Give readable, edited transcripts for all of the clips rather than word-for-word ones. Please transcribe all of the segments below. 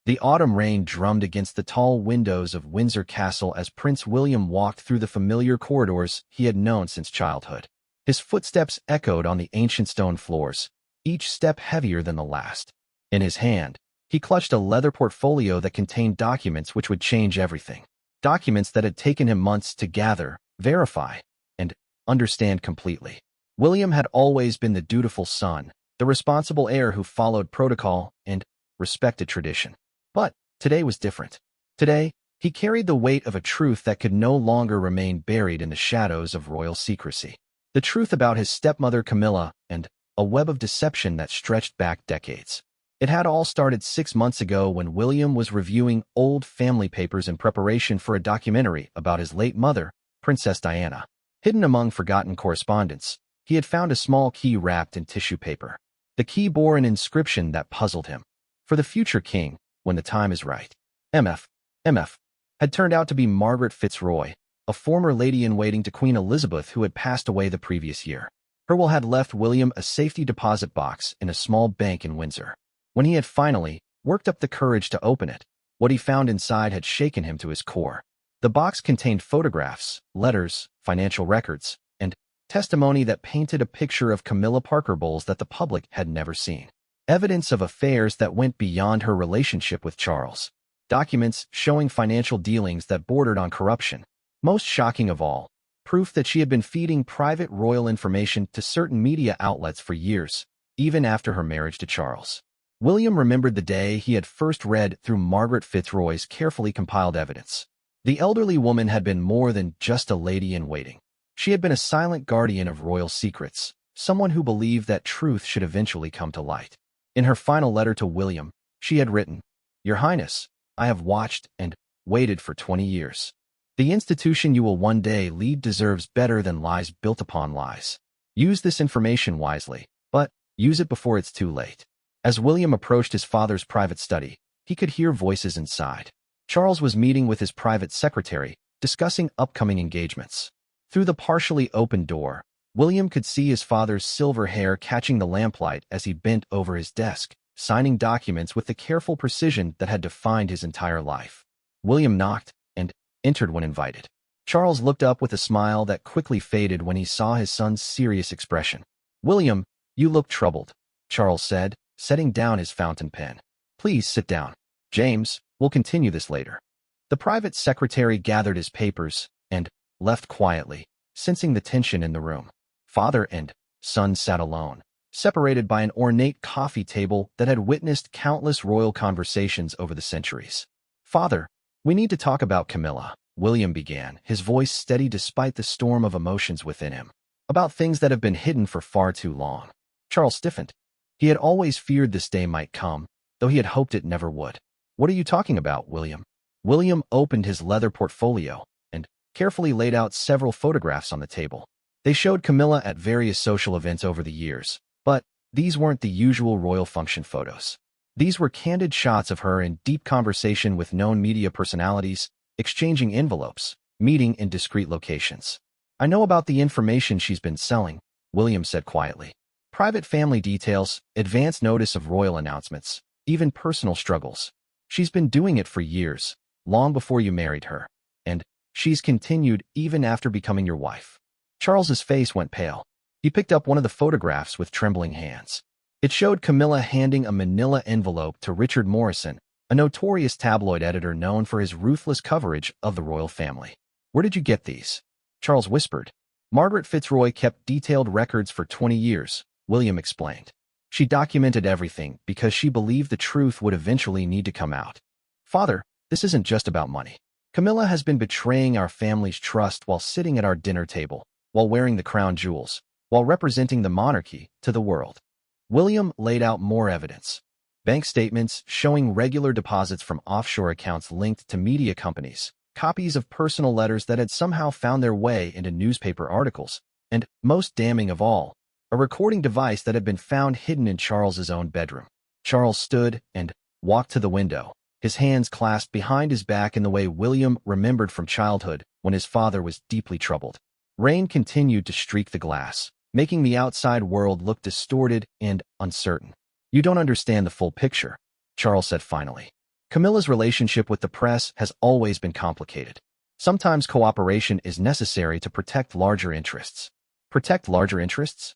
The autumn rain drummed against the tall windows of Windsor Castle as Prince William walked through the familiar corridors he had known since childhood. His footsteps echoed on the ancient stone floors, each step heavier than the last. In his hand, he clutched a leather portfolio that contained documents which would change everything. Documents that had taken him months to gather, verify, and understand completely. William had always been the dutiful son, the responsible heir who followed protocol and respected tradition. But today was different. Today, he carried the weight of a truth that could no longer remain buried in the shadows of royal secrecy. The truth about his stepmother Camilla and a web of deception that stretched back decades. It had all started 6 months ago when William was reviewing old family papers in preparation for a documentary about his late mother, Princess Diana. Hidden among forgotten correspondence, he had found a small key wrapped in tissue paper. The key bore an inscription that puzzled him. For the future king, when the time is right. MF had turned out to be Margaret Fitzroy, a former lady-in-waiting to Queen Elizabeth who had passed away the previous year. Her will had left William a safety deposit box in a small bank in Windsor. When he had finally worked up the courage to open it, what he found inside had shaken him to his core. The box contained photographs, letters, financial records, and testimony that painted a picture of Camilla Parker Bowles that the public had never seen. Evidence of affairs that went beyond her relationship with Charles. Documents showing financial dealings that bordered on corruption. Most shocking of all, proof that she had been feeding private royal information to certain media outlets for years, even after her marriage to Charles. William remembered the day he had first read through Margaret Fitzroy's carefully compiled evidence. The elderly woman had been more than just a lady-in-waiting. She had been a silent guardian of royal secrets, someone who believed that truth should eventually come to light. In her final letter to William, she had written, "Your Highness, I have watched and waited for 20 years. The institution you will one day lead deserves better than lies built upon lies. Use this information wisely, but use it before it's too late." As William approached his father's private study, he could hear voices inside. Charles was meeting with his private secretary, discussing upcoming engagements. Through the partially open door, William could see his father's silver hair catching the lamplight as he bent over his desk, signing documents with the careful precision that had defined his entire life. William knocked and entered when invited. Charles looked up with a smile that quickly faded when he saw his son's serious expression. "William, you look troubled," Charles said, setting down his fountain pen. "Please sit down. James, we'll continue this later." The private secretary gathered his papers and left quietly, sensing the tension in the room. Father and son sat alone, separated by an ornate coffee table that had witnessed countless royal conversations over the centuries. "Father, we need to talk about Camilla," William began, his voice steady despite the storm of emotions within him. "About things that have been hidden for far too long." Charles stiffened. He had always feared this day might come, though he had hoped it never would. "What are you talking about, William?" William opened his leather portfolio and carefully laid out several photographs on the table. They showed Camilla at various social events over the years, but these weren't the usual royal function photos. These were candid shots of her in deep conversation with known media personalities, exchanging envelopes, meeting in discreet locations. "I know about the information she's been selling," William said quietly. "Private family details, advance notice of royal announcements, even personal struggles. She's been doing it for years, long before you married her, and she's continued even after becoming your wife." Charles's face went pale. He picked up one of the photographs with trembling hands. It showed Camilla handing a manila envelope to Richard Morrison, a notorious tabloid editor known for his ruthless coverage of the royal family. "Where did you get these?" Charles whispered. "Margaret Fitzroy kept detailed records for 20 years, William explained. "She documented everything because she believed the truth would eventually need to come out." "Father, this isn't just about money. Camilla has been betraying our family's trust while sitting at our dinner table, while wearing the crown jewels, while representing the monarchy to the world." William laid out more evidence. Bank statements showing regular deposits from offshore accounts linked to media companies, copies of personal letters that had somehow found their way into newspaper articles, and, most damning of all, a recording device that had been found hidden in Charles's own bedroom. Charles stood and walked to the window, his hands clasped behind his back in the way William remembered from childhood when his father was deeply troubled. Rain continued to streak the glass, making the outside world look distorted and uncertain. "You don't understand the full picture," Charles said finally. Camilla's relationship with the press has always been complicated. Sometimes cooperation is necessary to protect larger interests. Protect larger interests?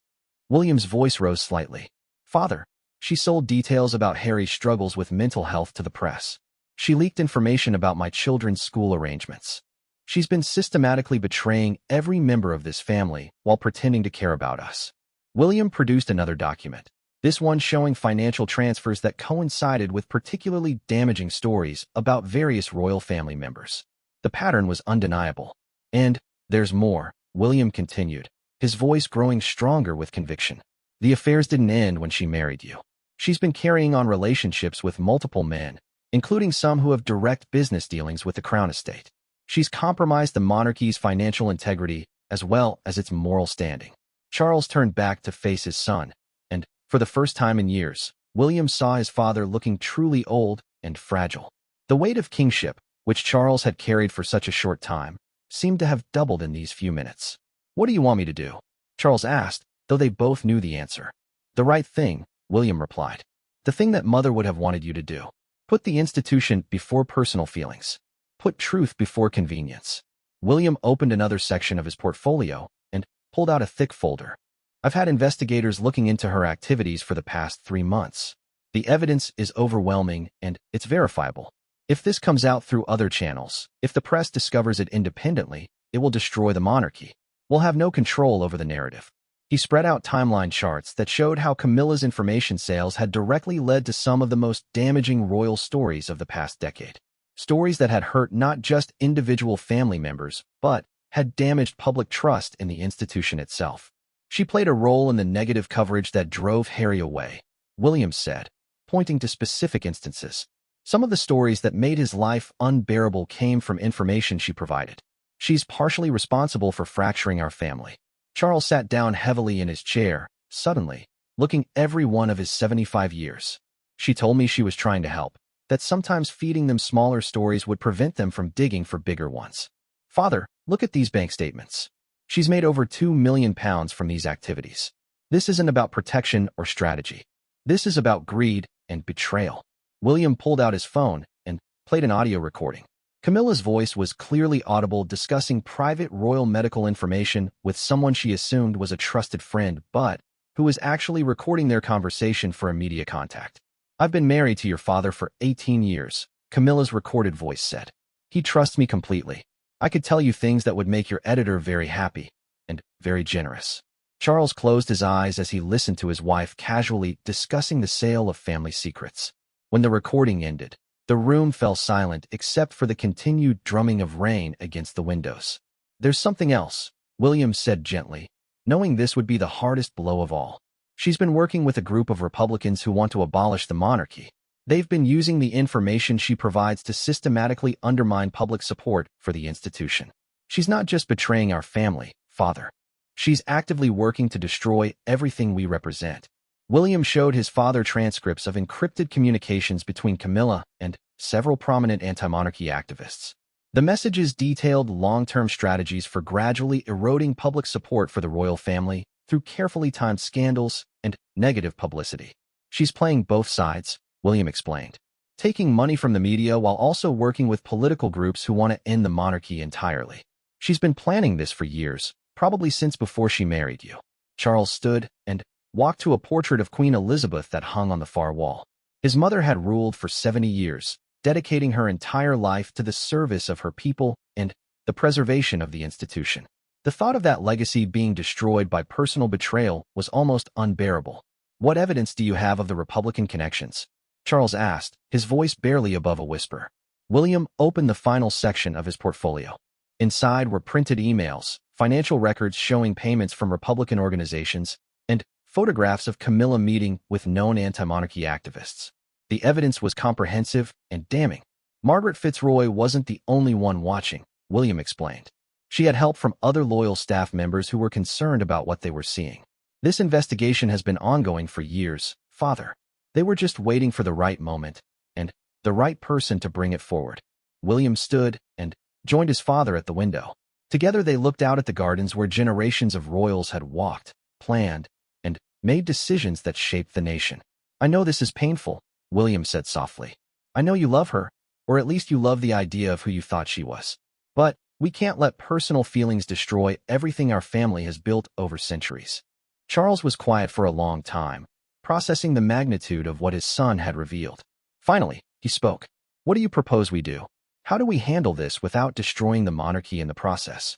William's voice rose slightly. Father, she sold details about Harry's struggles with mental health to the press. She leaked information about my children's school arrangements. She's been systematically betraying every member of this family while pretending to care about us. William produced another document, this one showing financial transfers that coincided with particularly damaging stories about various royal family members. The pattern was undeniable. And there's more, William continued, his voice growing stronger with conviction. The affairs didn't end when she married you. She's been carrying on relationships with multiple men, including some who have direct business dealings with the Crown estate. She's compromised the monarchy's financial integrity as well as its moral standing. Charles turned back to face his son, and, for the first time in years, William saw his father looking truly old and fragile. The weight of kingship, which Charles had carried for such a short time, seemed to have doubled in these few minutes. What do you want me to do? Charles asked, though they both knew the answer. The right thing, William replied. The thing that Mother would have wanted you to do. Put the institution before personal feelings. Put truth before convenience. William opened another section of his portfolio and pulled out a thick folder. I've had investigators looking into her activities for the past 3 months. The evidence is overwhelming and it's verifiable. If this comes out through other channels, if the press discovers it independently, it will destroy the monarchy. We'll have no control over the narrative. He spread out timeline charts that showed how Camilla's information sales had directly led to some of the most damaging royal stories of the past decade. Stories that had hurt not just individual family members, but had damaged public trust in the institution itself. She played a role in the negative coverage that drove Harry away, William said, pointing to specific instances. Some of the stories that made his life unbearable came from information she provided. She's partially responsible for fracturing our family. Charles sat down heavily in his chair, suddenly, looking every one of his 75 years. She told me she was trying to help, that sometimes feeding them smaller stories would prevent them from digging for bigger ones. Father, look at these bank statements. She's made over £2 million from these activities. This isn't about protection or strategy. This is about greed and betrayal. William pulled out his phone and played an audio recording. Camilla's voice was clearly audible, discussing private royal medical information with someone she assumed was a trusted friend, but who was actually recording their conversation for a media contact. I've been married to your father for 18 years, Camilla's recorded voice said. He trusts me completely. I could tell you things that would make your editor very happy and very generous. Charles closed his eyes as he listened to his wife casually discussing the sale of family secrets. When the recording ended, the room fell silent except for the continued drumming of rain against the windows. There's something else, William said gently, knowing this would be the hardest blow of all. She's been working with a group of Republicans who want to abolish the monarchy. They've been using the information she provides to systematically undermine public support for the institution. She's not just betraying our family, Father. She's actively working to destroy everything we represent. William showed his father transcripts of encrypted communications between Camilla and several prominent anti-monarchy activists. The messages detailed long-term strategies for gradually eroding public support for the royal family through carefully timed scandals and negative publicity. She's playing both sides, William explained, taking money from the media while also working with political groups who want to end the monarchy entirely. She's been planning this for years, probably since before she married you. Charles stood and walked to a portrait of Queen Elizabeth that hung on the far wall. His mother had ruled for 70 years, dedicating her entire life to the service of her people and the preservation of the institution. The thought of that legacy being destroyed by personal betrayal was almost unbearable. What evidence do you have of the Republican connections? Charles asked, his voice barely above a whisper. William opened the final section of his portfolio. Inside were printed emails, financial records showing payments from Republican organizations, and photographs of Camilla meeting with known anti-monarchy activists. The evidence was comprehensive and damning. Margaret Fitzroy wasn't the only one watching, William explained. She had help from other loyal staff members who were concerned about what they were seeing. This investigation has been ongoing for years, Father. They were just waiting for the right moment and the right person to bring it forward. William stood and joined his father at the window. Together they looked out at the gardens where generations of royals had walked, planned, and made decisions that shaped the nation. I know this is painful, William said softly. I know you love her, or at least you love the idea of who you thought she was. But we can't let personal feelings destroy everything our family has built over centuries. Charles was quiet for a long time, processing the magnitude of what his son had revealed. Finally, he spoke. What do you propose we do? How do we handle this without destroying the monarchy in the process?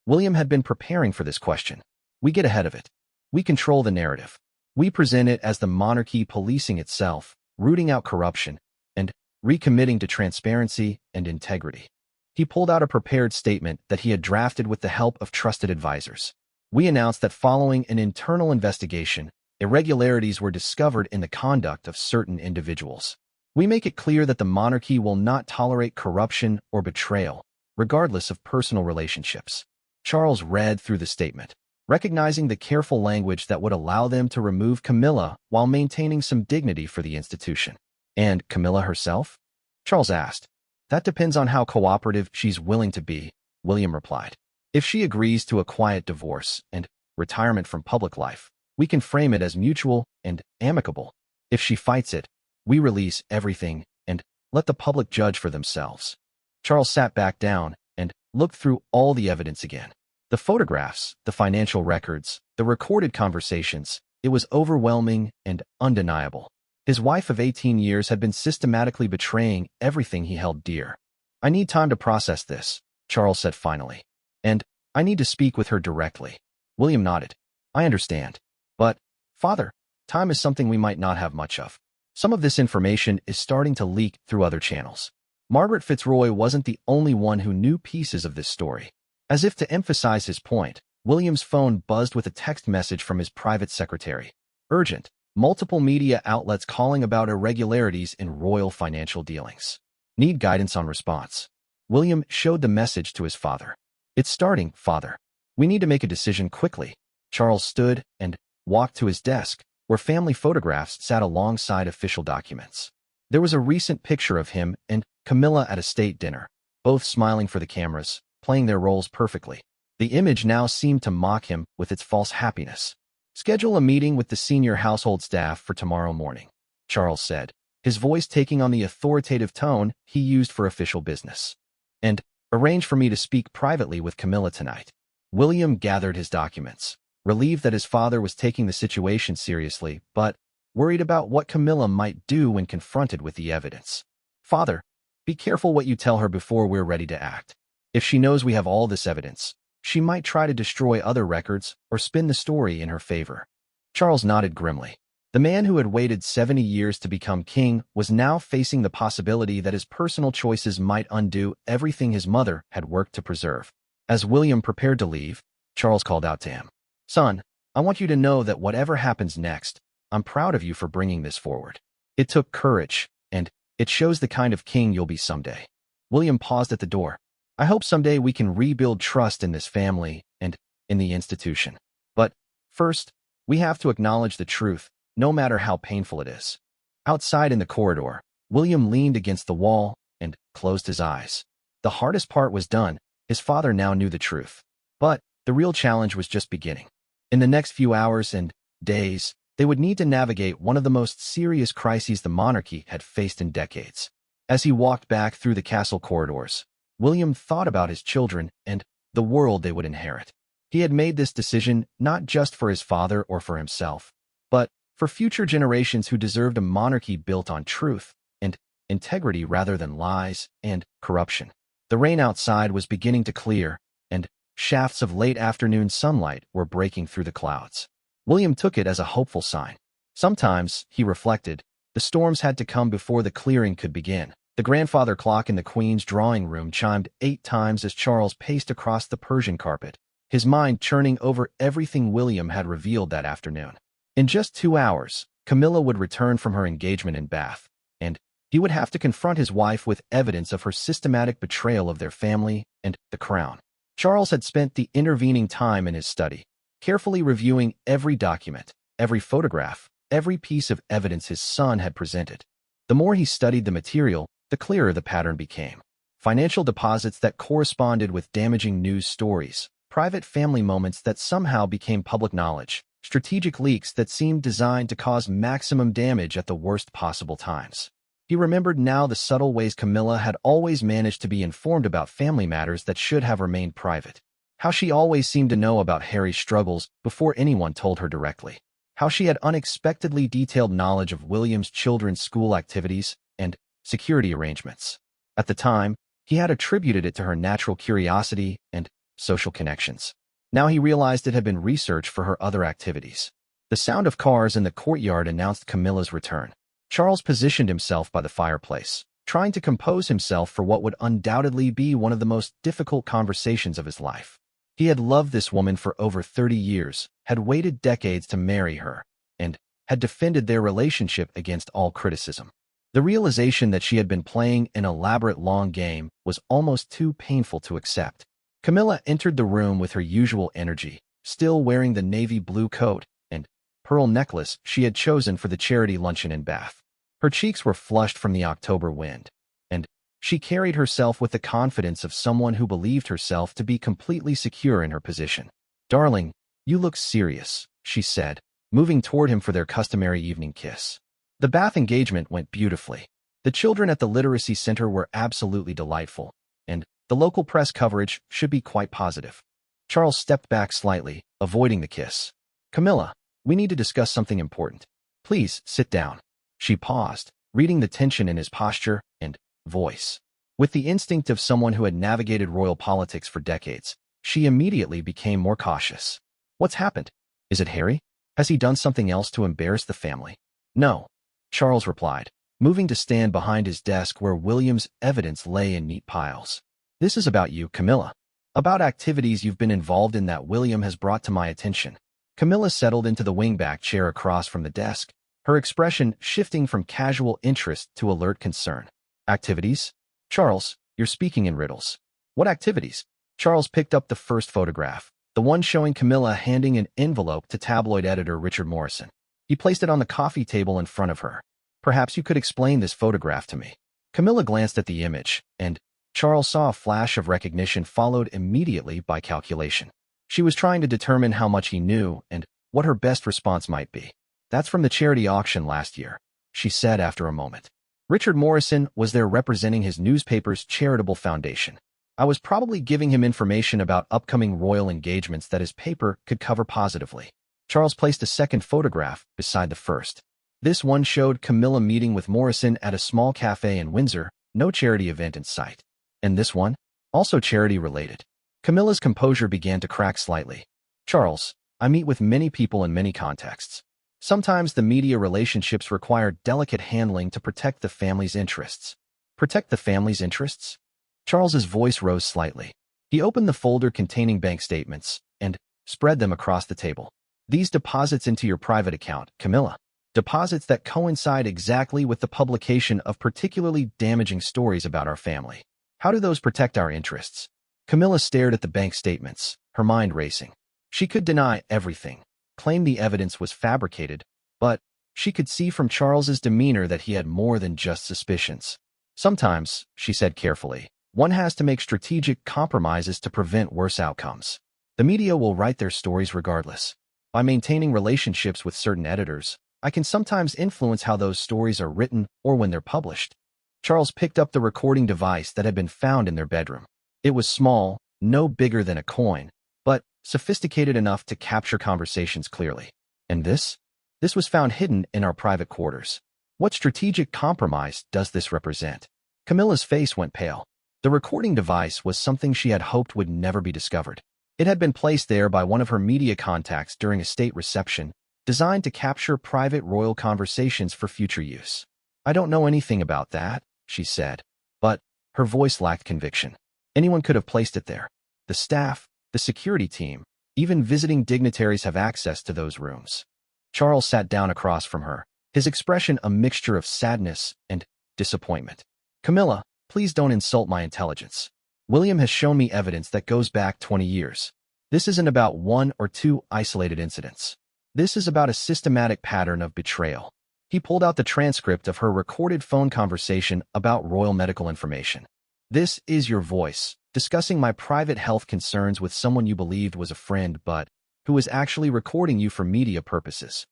William had been preparing for this question. We get ahead of it. We control the narrative. We present it as the monarchy policing itself, rooting out corruption, and recommitting to transparency and integrity. He pulled out a prepared statement that he had drafted with the help of trusted advisors. We announced that following an internal investigation, irregularities were discovered in the conduct of certain individuals. We make it clear that the monarchy will not tolerate corruption or betrayal, regardless of personal relationships. Charles read through the statement, recognizing the careful language that would allow them to remove Camilla while maintaining some dignity for the institution. And Camilla herself? Charles asked. That depends on how cooperative she's willing to be, William replied. If she agrees to a quiet divorce and retirement from public life, we can frame it as mutual and amicable. If she fights it, we release everything and let the public judge for themselves. Charles sat back down and looked through all the evidence again. The photographs, the financial records, the recorded conversations, it was overwhelming and undeniable. His wife of 18 years had been systematically betraying everything he held dear. I need time to process this, Charles said finally. And I need to speak with her directly. William nodded. I understand. But, Father, time is something we might not have much of. Some of this information is starting to leak through other channels. Margaret Fitzroy wasn't the only one who knew pieces of this story. As if to emphasize his point, William's phone buzzed with a text message from his private secretary. Urgent. Multiple media outlets calling about irregularities in royal financial dealings. Need guidance on response. William showed the message to his father. It's starting, Father. We need to make a decision quickly. Charles stood and walked to his desk, where family photographs sat alongside official documents. There was a recent picture of him and Camilla at a state dinner, both smiling for the cameras, playing their roles perfectly. The image now seemed to mock him with its false happiness. Schedule a meeting with the senior household staff for tomorrow morning, Charles said, his voice taking on the authoritative tone he used for official business. And arrange for me to speak privately with Camilla tonight. William gathered his documents, relieved that his father was taking the situation seriously, but worried about what Camilla might do when confronted with the evidence. Father, be careful what you tell her before we're ready to act. If she knows we have all this evidence, she might try to destroy other records or spin the story in her favor. Charles nodded grimly. The man who had waited 70 years to become king was now facing the possibility that his personal choices might undo everything his mother had worked to preserve. As William prepared to leave, Charles called out to him. Son, I want you to know that whatever happens next, I'm proud of you for bringing this forward. It took courage, and it shows the kind of king you'll be someday. William paused at the door. I hope someday we can rebuild trust in this family and in the institution. But first, we have to acknowledge the truth, no matter how painful it is. Outside in the corridor, William leaned against the wall and closed his eyes. The hardest part was done. His father now knew the truth. But the real challenge was just beginning. In the next few hours and days, they would need to navigate one of the most serious crises the monarchy had faced in decades. As he walked back through the castle corridors, William thought about his children and the world they would inherit. He had made this decision not just for his father or for himself, but for future generations who deserved a monarchy built on truth and integrity rather than lies and corruption. The rain outside was beginning to clear, and shafts of late afternoon sunlight were breaking through the clouds. William took it as a hopeful sign. Sometimes, he reflected, the storms had to come before the clearing could begin. The grandfather clock in the Queen's drawing room chimed 8 times as Charles paced across the Persian carpet, his mind churning over everything William had revealed that afternoon. In just 2 hours, Camilla would return from her engagement in Bath, and he would have to confront his wife with evidence of her systematic betrayal of their family and the crown. Charles had spent the intervening time in his study, carefully reviewing every document, every photograph, every piece of evidence his son had presented. The more he studied the material, the clearer the pattern became. Financial deposits that corresponded with damaging news stories, private family moments that somehow became public knowledge, strategic leaks that seemed designed to cause maximum damage at the worst possible times. He remembered now the subtle ways Camilla had always managed to be informed about family matters that should have remained private. How she always seemed to know about Harry's struggles before anyone told her directly. How she had unexpectedly detailed knowledge of William's children's school activities and security arrangements. At the time, he had attributed it to her natural curiosity and social connections. Now he realized it had been research for her other activities. The sound of cars in the courtyard announced Camilla's return. Charles positioned himself by the fireplace, trying to compose himself for what would undoubtedly be one of the most difficult conversations of his life. He had loved this woman for over 30 years, had waited decades to marry her, and had defended their relationship against all criticism. The realization that she had been playing an elaborate long game was almost too painful to accept. Camilla entered the room with her usual energy, still wearing the navy blue coat and pearl necklace she had chosen for the charity luncheon in Bath. Her cheeks were flushed from the October wind, and she carried herself with the confidence of someone who believed herself to be completely secure in her position. "Darling, you look serious," she said, moving toward him for their customary evening kiss. The Bath engagement went beautifully. The children at the literacy center were absolutely delightful, and the local press coverage should be quite positive. Charles stepped back slightly, avoiding the kiss. "Camilla, we need to discuss something important. Please, sit down." She paused, reading the tension in his posture and voice. With the instinct of someone who had navigated royal politics for decades, she immediately became more cautious. "What's happened? Is it Harry? Has he done something else to embarrass the family?" "No," Charles replied, moving to stand behind his desk where William's evidence lay in neat piles. "This is about you, Camilla. About activities you've been involved in that William has brought to my attention." Camilla settled into the wingback chair across from the desk, her expression shifting from casual interest to alert concern. "Activities? Charles, you're speaking in riddles. What activities?" Charles picked up the first photograph, the one showing Camilla handing an envelope to tabloid editor Richard Morrison. He placed it on the coffee table in front of her. "Perhaps you could explain this photograph to me." Camilla glanced at the image, and Charles saw a flash of recognition followed immediately by calculation. She was trying to determine how much he knew and what her best response might be. "That's from the charity auction last year," she said after a moment. "Richard Morrison was there representing his newspaper's charitable foundation. I was probably giving him information about upcoming royal engagements that his paper could cover positively." Charles placed a second photograph beside the first. This one showed Camilla meeting with Morrison at a small cafe in Windsor, no charity event in sight. "And this one? Also charity-related." Camilla's composure began to crack slightly. "Charles, I meet with many people in many contexts. Sometimes the media relationships require delicate handling to protect the family's interests." "Protect the family's interests?" Charles's voice rose slightly. He opened the folder containing bank statements and spread them across the table. "These deposits into your private account, Camilla. Deposits that coincide exactly with the publication of particularly damaging stories about our family. How do those protect our interests?" Camilla stared at the bank statements, her mind racing. She could deny everything, claim the evidence was fabricated, but she could see from Charles's demeanor that he had more than just suspicions. "Sometimes," she said carefully, "one has to make strategic compromises to prevent worse outcomes. The media will write their stories regardless. By maintaining relationships with certain editors, I can sometimes influence how those stories are written or when they're published." Charles picked up the recording device that had been found in their bedroom. It was small, no bigger than a coin, but sophisticated enough to capture conversations clearly. "And this? This was found hidden in our private quarters. What strategic compromise does this represent?" Camilla's face went pale. The recording device was something she had hoped would never be discovered. It had been placed there by one of her media contacts during a state reception, designed to capture private royal conversations for future use. "I don't know anything about that," she said, but her voice lacked conviction. "Anyone could have placed it there. The staff, the security team, even visiting dignitaries have access to those rooms." Charles sat down across from her, his expression a mixture of sadness and disappointment. "Camilla, please don't insult my intelligence. William has shown me evidence that goes back 20 years. This isn't about one or two isolated incidents. This is about a systematic pattern of betrayal." He pulled out the transcript of her recorded phone conversation about royal medical information. "This is your voice, discussing my private health concerns with someone you believed was a friend but who was actually recording you for media purposes."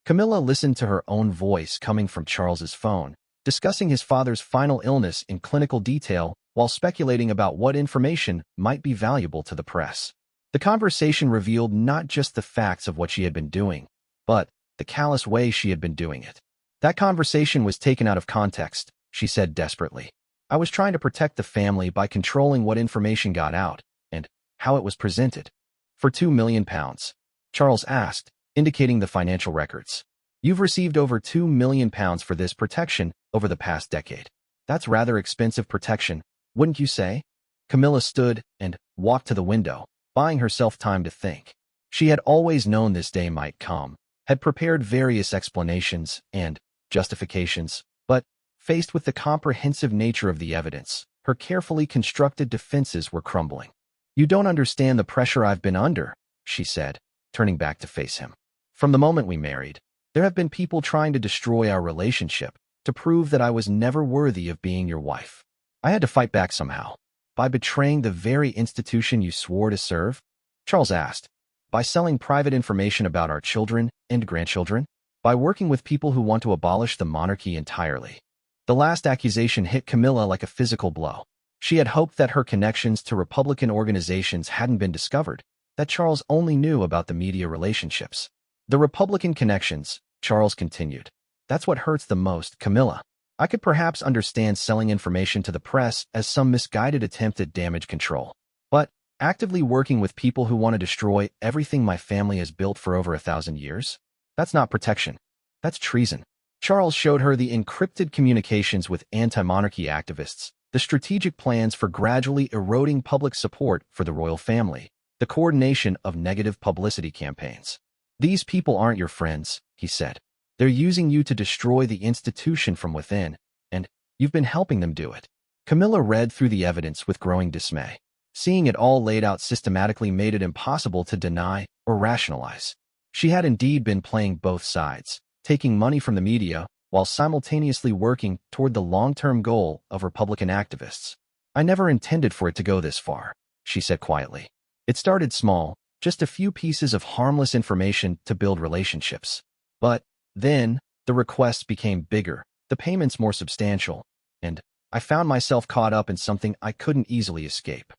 Camilla listened to her own voice coming from Charles's phone, discussing his father's final illness in clinical detail while speculating about what information might be valuable to the press. The conversation revealed not just the facts of what she had been doing, but the callous way she had been doing it. That conversation was taken out of context, she said desperately. I was trying to protect the family by controlling what information got out and how it was presented. For £2 million, Charles asked, indicating the financial records. You've received over £2 million for this protection over the past decade. That's rather expensive protection, wouldn't you say? Camilla stood and walked to the window, buying herself time to think. She had always known this day might come, had prepared various explanations and justifications, but faced with the comprehensive nature of the evidence, her carefully constructed defenses were crumbling. You don't understand the pressure I've been under, she said, turning back to face him. From the moment we married, there have been people trying to destroy our relationship, to prove that I was never worthy of being your wife. I had to fight back somehow. By betraying the very institution you swore to serve? Charles asked. By selling private information about our children and grandchildren? By working with people who want to abolish the monarchy entirely? The last accusation hit Camilla like a physical blow. She had hoped that her connections to Republican organizations hadn't been discovered, that Charles only knew about the media relationships. The Republican connections, Charles continued. That's what hurts the most, Camilla. I could perhaps understand selling information to the press as some misguided attempt at damage control. But actively working with people who want to destroy everything my family has built for over 1,000 years? That's not protection. That's treason. Charles showed her the encrypted communications with anti-monarchy activists, the strategic plans for gradually eroding public support for the royal family, the coordination of negative publicity campaigns. These people aren't your friends, he said. They're using you to destroy the institution from within, and you've been helping them do it. Camilla read through the evidence with growing dismay. Seeing it all laid out systematically made it impossible to deny or rationalize. She had indeed been playing both sides, taking money from the media while simultaneously working toward the long-term goal of Republican activists. I never intended for it to go this far, she said quietly. It started small, just a few pieces of harmless information to build relationships. But then, the requests became bigger, the payments more substantial, and I found myself caught up in something I couldn't easily escape.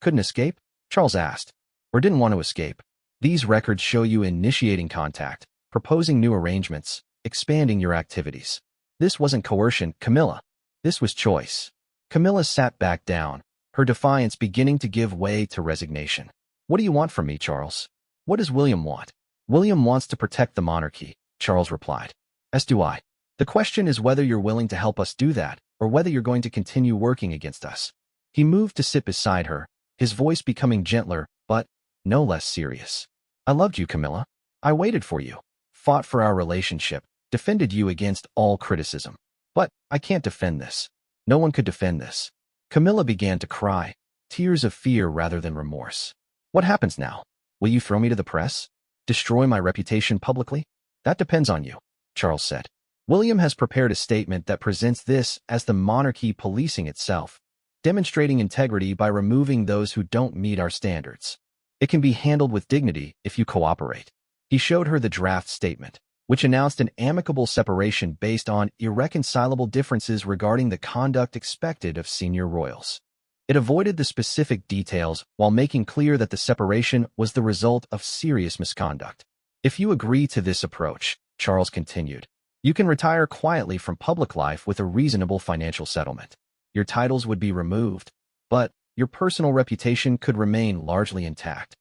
Couldn't escape? Charles asked. Or didn't want to escape. These records show you initiating contact, proposing new arrangements, expanding your activities. This wasn't coercion, Camilla. This was choice. Camilla sat back down, her defiance beginning to give way to resignation. What do you want from me, Charles? What does William want? William wants to protect the monarchy, Charles replied. As do I. The question is whether you're willing to help us do that, or whether you're going to continue working against us. He moved to sit beside her, his voice becoming gentler, but no less serious. I loved you, Camilla. I waited for you, fought for our relationship, defended you against all criticism. But I can't defend this. No one could defend this. Camilla began to cry, tears of fear rather than remorse. What happens now? Will you throw me to the press? Destroy my reputation publicly? That depends on you, Charles said. William has prepared a statement that presents this as the monarchy policing itself, demonstrating integrity by removing those who don't meet our standards. It can be handled with dignity if you cooperate. He showed her the draft statement, which announced an amicable separation based on irreconcilable differences regarding the conduct expected of senior royals. It avoided the specific details while making clear that the separation was the result of serious misconduct. If you agree to this approach, Charles continued, you can retire quietly from public life with a reasonable financial settlement. Your titles would be removed, but your personal reputation could remain largely intact.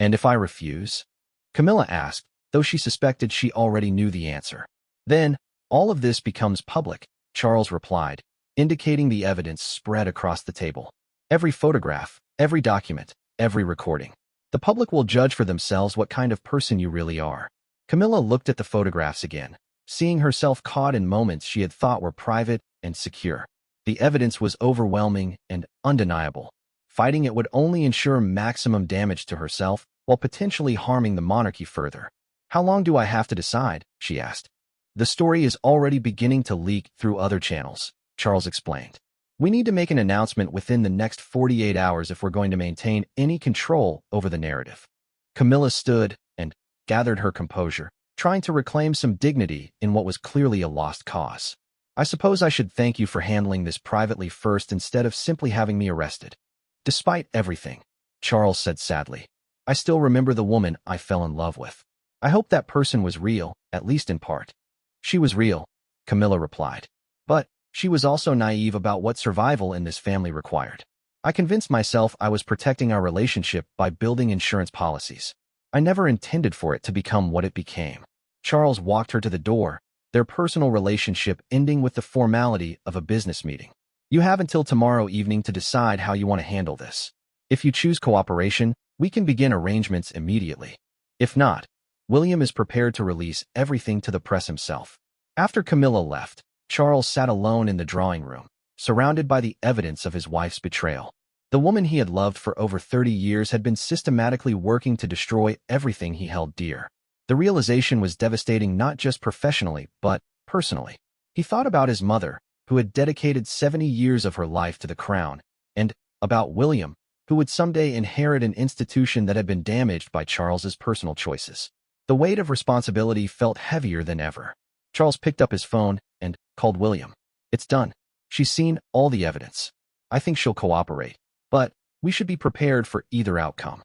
And if I refuse? Camilla asked, though she suspected she already knew the answer. Then, all of this becomes public, Charles replied, indicating the evidence spread across the table. Every photograph, every document, every recording. The public will judge for themselves what kind of person you really are. Camilla looked at the photographs again, seeing herself caught in moments she had thought were private and secure. The evidence was overwhelming and undeniable. Fighting it would only ensure maximum damage to herself while potentially harming the monarchy further. How long do I have to decide? She asked. The story is already beginning to leak through other channels, Charles explained. We need to make an announcement within the next 48 hours if we're going to maintain any control over the narrative. Camilla stood and gathered her composure, trying to reclaim some dignity in what was clearly a lost cause. I suppose I should thank you for handling this privately first instead of simply having me arrested. Despite everything, Charles said sadly, I still remember the woman I fell in love with. I hope that person was real, at least in part. She was real, Camilla replied. But she was also naive about what survival in this family required. I convinced myself I was protecting our relationship by building insurance policies. I never intended for it to become what it became. Charles walked her to the door, their personal relationship ending with the formality of a business meeting. You have until tomorrow evening to decide how you want to handle this. If you choose cooperation, we can begin arrangements immediately. If not, William is prepared to release everything to the press himself. After Camilla left, Charles sat alone in the drawing room, surrounded by the evidence of his wife's betrayal. The woman he had loved for over 30 years had been systematically working to destroy everything he held dear. The realization was devastating not just professionally, but personally. He thought about his mother, who had dedicated 70 years of her life to the crown, and about William, who would someday inherit an institution that had been damaged by Charles's personal choices. The weight of responsibility felt heavier than ever. Charles picked up his phone and called William. It's done. She's seen all the evidence. I think she'll cooperate, but we should be prepared for either outcome.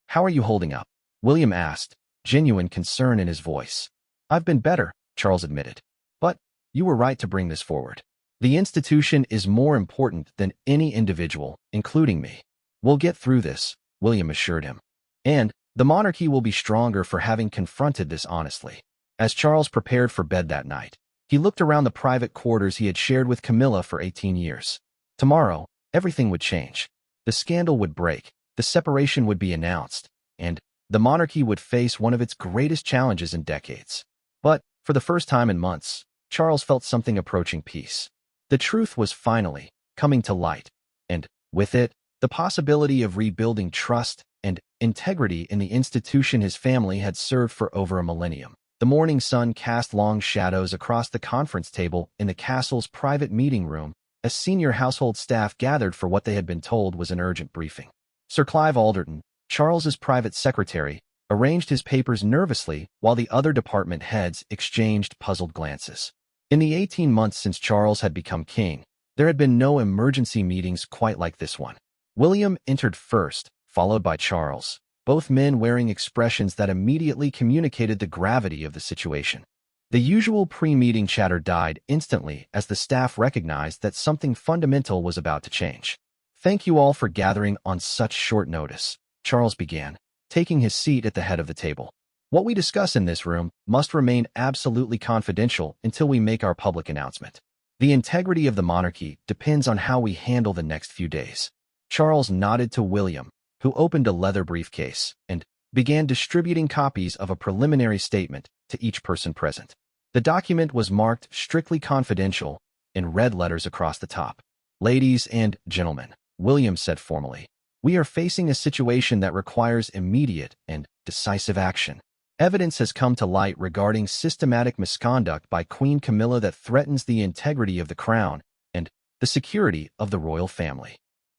How are you holding up? William asked, genuine concern in his voice. I've been better, Charles admitted. But you were right to bring this forward. The institution is more important than any individual, including me. We'll get through this, William assured him. And the monarchy will be stronger for having confronted this honestly. As Charles prepared for bed that night, he looked around the private quarters he had shared with Camilla for 18 years. Tomorrow, everything would change. The scandal would break, the separation would be announced, and the monarchy would face one of its greatest challenges in decades. But, for the first time in months, Charles felt something approaching peace. The truth was finally coming to light, and, with it, the possibility of rebuilding trust and integrity in the institution his family had served for over a millennium. The morning sun cast long shadows across the conference table in the castle's private meeting room as senior household staff gathered for what they had been told was an urgent briefing. Sir Clive Alderton, Charles's private secretary, arranged his papers nervously while the other department heads exchanged puzzled glances. In the 18 months since Charles had become king, there had been no emergency meetings quite like this one. William entered first, followed by Charles, both men wearing expressions that immediately communicated the gravity of the situation. The usual pre-meeting chatter died instantly as the staff recognized that something fundamental was about to change. Thank you all for gathering on such short notice, Charles began, taking his seat at the head of the table. What we discuss in this room must remain absolutely confidential until we make our public announcement. The integrity of the monarchy depends on how we handle the next few days. Charles nodded to William, who opened a leather briefcase and began distributing copies of a preliminary statement to each person present. The document was marked strictly confidential in red letters across the top. Ladies and gentlemen, William said formally, we are facing a situation that requires immediate and decisive action. Evidence has come to light regarding systematic misconduct by Queen Camilla that threatens the integrity of the crown and the security of the royal family.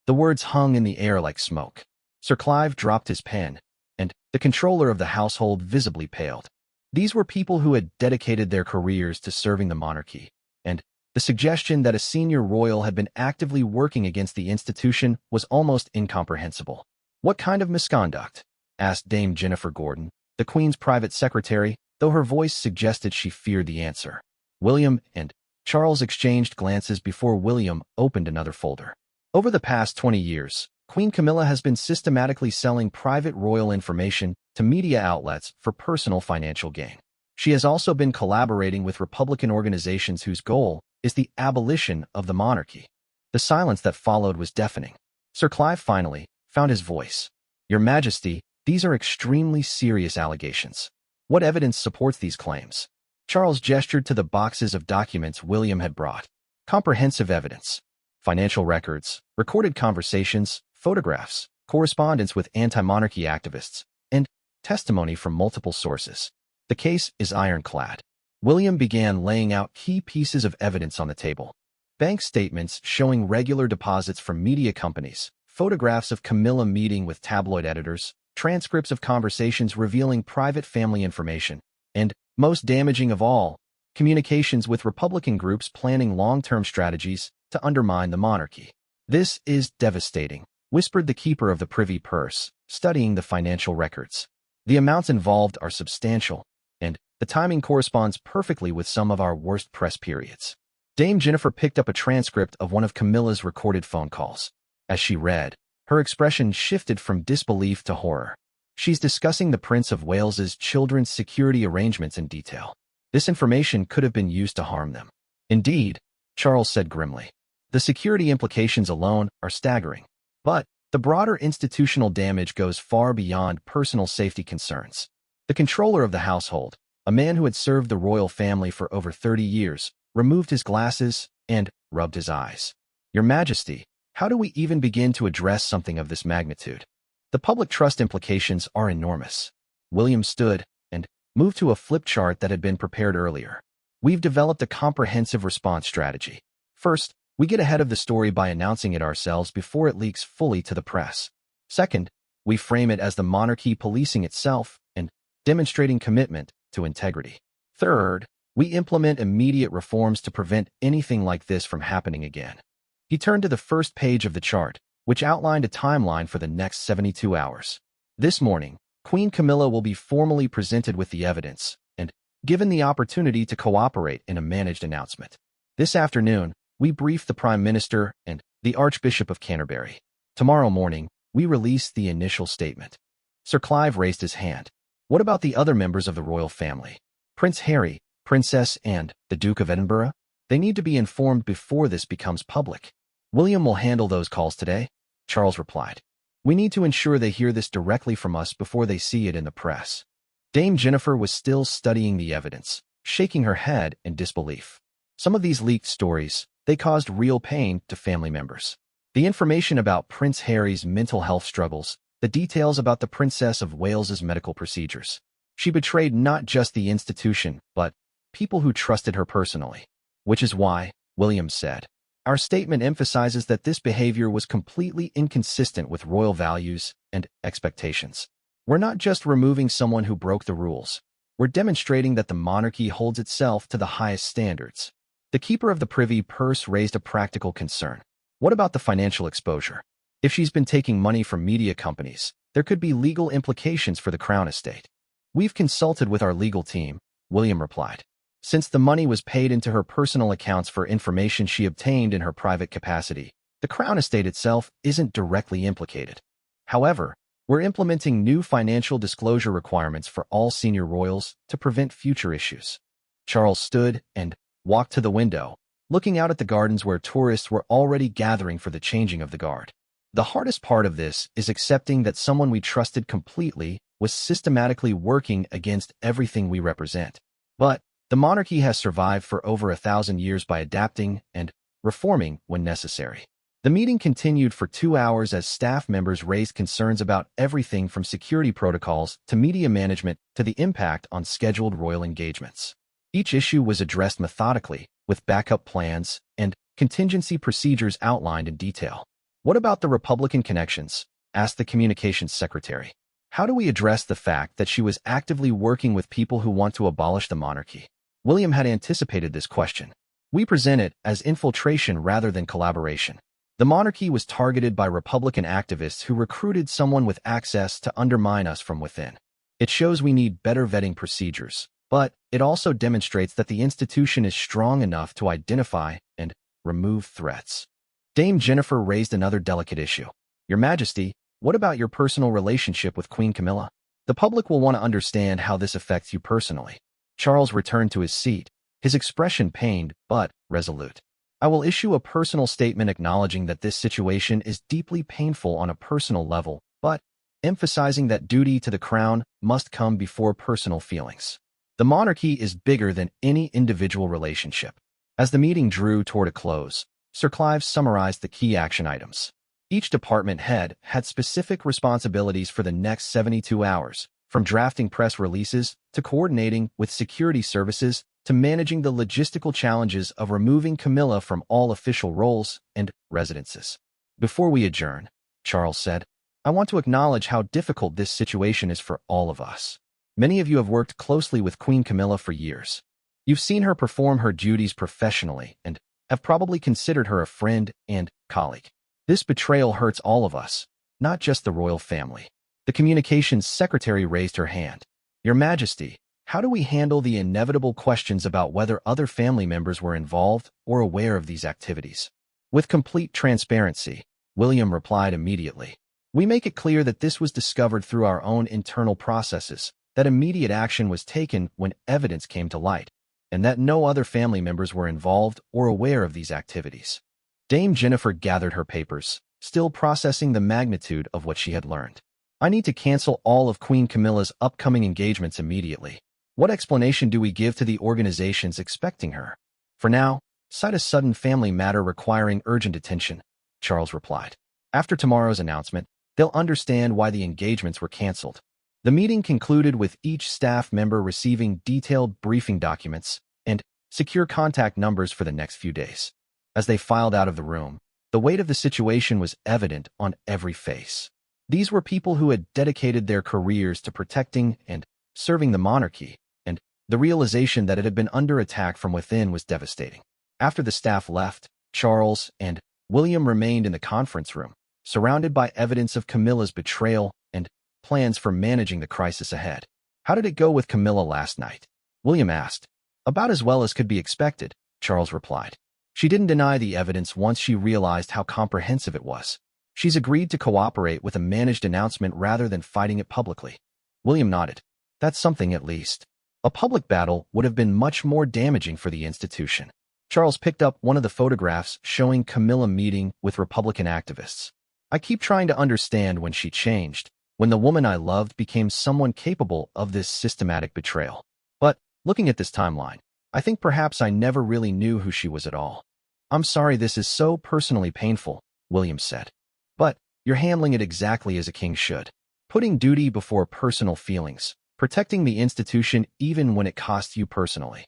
The words hung in the air like smoke. Sir Clive dropped his pen, and the controller of the household visibly paled. These were people who had dedicated their careers to serving the monarchy, and the suggestion that a senior royal had been actively working against the institution was almost incomprehensible. What kind of misconduct? Asked Dame Jennifer Gordon, the Queen's private secretary, though her voice suggested she feared the answer. William and Charles exchanged glances before William opened another folder. Over the past 20 years, Queen Camilla has been systematically selling private royal information to media outlets for personal financial gain. She has also been collaborating with Republican organizations whose goal is the abolition of the monarchy. The silence that followed was deafening. Sir Clive finally found his voice. Your Majesty, these are extremely serious allegations. What evidence supports these claims? Charles gestured to the boxes of documents William had brought. Comprehensive evidence. Financial records, recorded conversations, photographs, correspondence with anti-monarchy activists, and testimony from multiple sources. The case is ironclad. William began laying out key pieces of evidence on the table. Bank statements showing regular deposits from media companies, photographs of Camilla meeting with tabloid editors, transcripts of conversations revealing private family information, and, most damaging of all, communications with Republican groups planning long-term strategies to undermine the monarchy. "This is devastating," whispered the keeper of the privy purse, studying the financial records. "The amounts involved are substantial, and the timing corresponds perfectly with some of our worst press periods." Dame Jennifer picked up a transcript of one of Camilla's recorded phone calls. As she read, her expression shifted from disbelief to horror. She's discussing the Prince of Wales's children's security arrangements in detail. This information could have been used to harm them. "Indeed," Charles said grimly. "The security implications alone are staggering. But the broader institutional damage goes far beyond personal safety concerns." The controller of the household, a man who had served the royal family for over 30 years, removed his glasses and rubbed his eyes. "Your Majesty, how do we even begin to address something of this magnitude? The public trust implications are enormous." William stood and moved to a flip chart that had been prepared earlier. "We've developed a comprehensive response strategy. First, we get ahead of the story by announcing it ourselves before it leaks fully to the press. Second, we frame it as the monarchy policing itself and demonstrating commitment to integrity. Third, we implement immediate reforms to prevent anything like this from happening again." He turned to the first page of the chart, which outlined a timeline for the next 72 hours. "This morning, Queen Camilla will be formally presented with the evidence and given the opportunity to cooperate in a managed announcement. This afternoon, we brief the Prime Minister and the Archbishop of Canterbury. Tomorrow morning, we release the initial statement." Sir Clive raised his hand. "What about the other members of the royal family? Prince Harry, Princess and the Duke of Edinburgh? They need to be informed before this becomes public." "William will handle those calls today," Charles replied. "We need to ensure they hear this directly from us before they see it in the press." Dame Jennifer was still studying the evidence, shaking her head in disbelief. Some of these leaked stories, they caused real pain to family members. The information about Prince Harry's mental health struggles, the details about the Princess of Wales's medical procedures. She betrayed not just the institution, but people who trusted her personally. "Which is why," William said, "our statement emphasizes that this behavior was completely inconsistent with royal values and expectations. We're not just removing someone who broke the rules. We're demonstrating that the monarchy holds itself to the highest standards." The keeper of the privy purse raised a practical concern. "What about the financial exposure? If she's been taking money from media companies, there could be legal implications for the Crown estate." "We've consulted with our legal team," William replied. "Since the money was paid into her personal accounts for information she obtained in her private capacity, the Crown estate itself isn't directly implicated. However, we're implementing new financial disclosure requirements for all senior royals to prevent future issues." Charles stood and walked to the window, looking out at the gardens where tourists were already gathering for the changing of the guard. "The hardest part of this is accepting that someone we trusted completely was systematically working against everything we represent. But the monarchy has survived for over 1,000 years by adapting and reforming when necessary." The meeting continued for 2 hours as staff members raised concerns about everything from security protocols to media management to the impact on scheduled royal engagements. Each issue was addressed methodically, with backup plans and contingency procedures outlined in detail. "What about the Republican connections?" asked the communications secretary. "How do we address the fact that she was actively working with people who want to abolish the monarchy?" William had anticipated this question. "We present it as infiltration rather than collaboration. The monarchy was targeted by Republican activists who recruited someone with access to undermine us from within. It shows we need better vetting procedures, but it also demonstrates that the institution is strong enough to identify and remove threats." Dame Jennifer raised another delicate issue. "Your Majesty, what about your personal relationship with Queen Camilla? The public will want to understand how this affects you personally." Charles returned to his seat, his expression pained but resolute. "I will issue a personal statement acknowledging that this situation is deeply painful on a personal level, but emphasizing that duty to the Crown must come before personal feelings. The monarchy is bigger than any individual relationship." As the meeting drew toward a close, Sir Clive summarized the key action items. Each department head had specific responsibilities for the next 72 hours, from drafting press releases to coordinating with security services to managing the logistical challenges of removing Camilla from all official roles and residences. "Before we adjourn," Charles said, "I want to acknowledge how difficult this situation is for all of us. Many of you have worked closely with Queen Camilla for years. You've seen her perform her duties professionally and have probably considered her a friend and colleague. This betrayal hurts all of us, not just the royal family. The communications secretary raised her hand. Your Majesty, how do we handle the inevitable questions about whether other family members were involved or aware of these activities? With complete transparency, William replied immediately. We make it clear that this was discovered through our own internal processes, that immediate action was taken when evidence came to light, and that no other family members were involved or aware of these activities. Dame Jennifer gathered her papers, still processing the magnitude of what she had learned. I need to cancel all of Queen Camilla's upcoming engagements immediately. What explanation do we give to the organizations expecting her? For now, cite a sudden family matter requiring urgent attention, Charles replied. After tomorrow's announcement, they'll understand why the engagements were canceled. The meeting concluded with each staff member receiving detailed briefing documents and secure contact numbers for the next few days. As they filed out of the room, the weight of the situation was evident on every face. These were people who had dedicated their careers to protecting and serving the monarchy, and the realization that it had been under attack from within was devastating. After the staff left, Charles and William remained in the conference room, surrounded by evidence of Camilla's betrayal and plans for managing the crisis ahead. How did it go with Camilla last night? William asked. About as well as could be expected, Charles replied. She didn't deny the evidence once she realized how comprehensive it was. She's agreed to cooperate with a managed announcement rather than fighting it publicly. William nodded. That's something at least. A public battle would have been much more damaging for the institution. Charles picked up one of the photographs showing Camilla meeting with Republican activists. I keep trying to understand when she changed, when the woman I loved became someone capable of this systematic betrayal. But, looking at this timeline, I think perhaps I never really knew who she was at all. I'm sorry this is so personally painful, William said. But, you're handling it exactly as a king should. Putting duty before personal feelings, protecting the institution even when it costs you personally.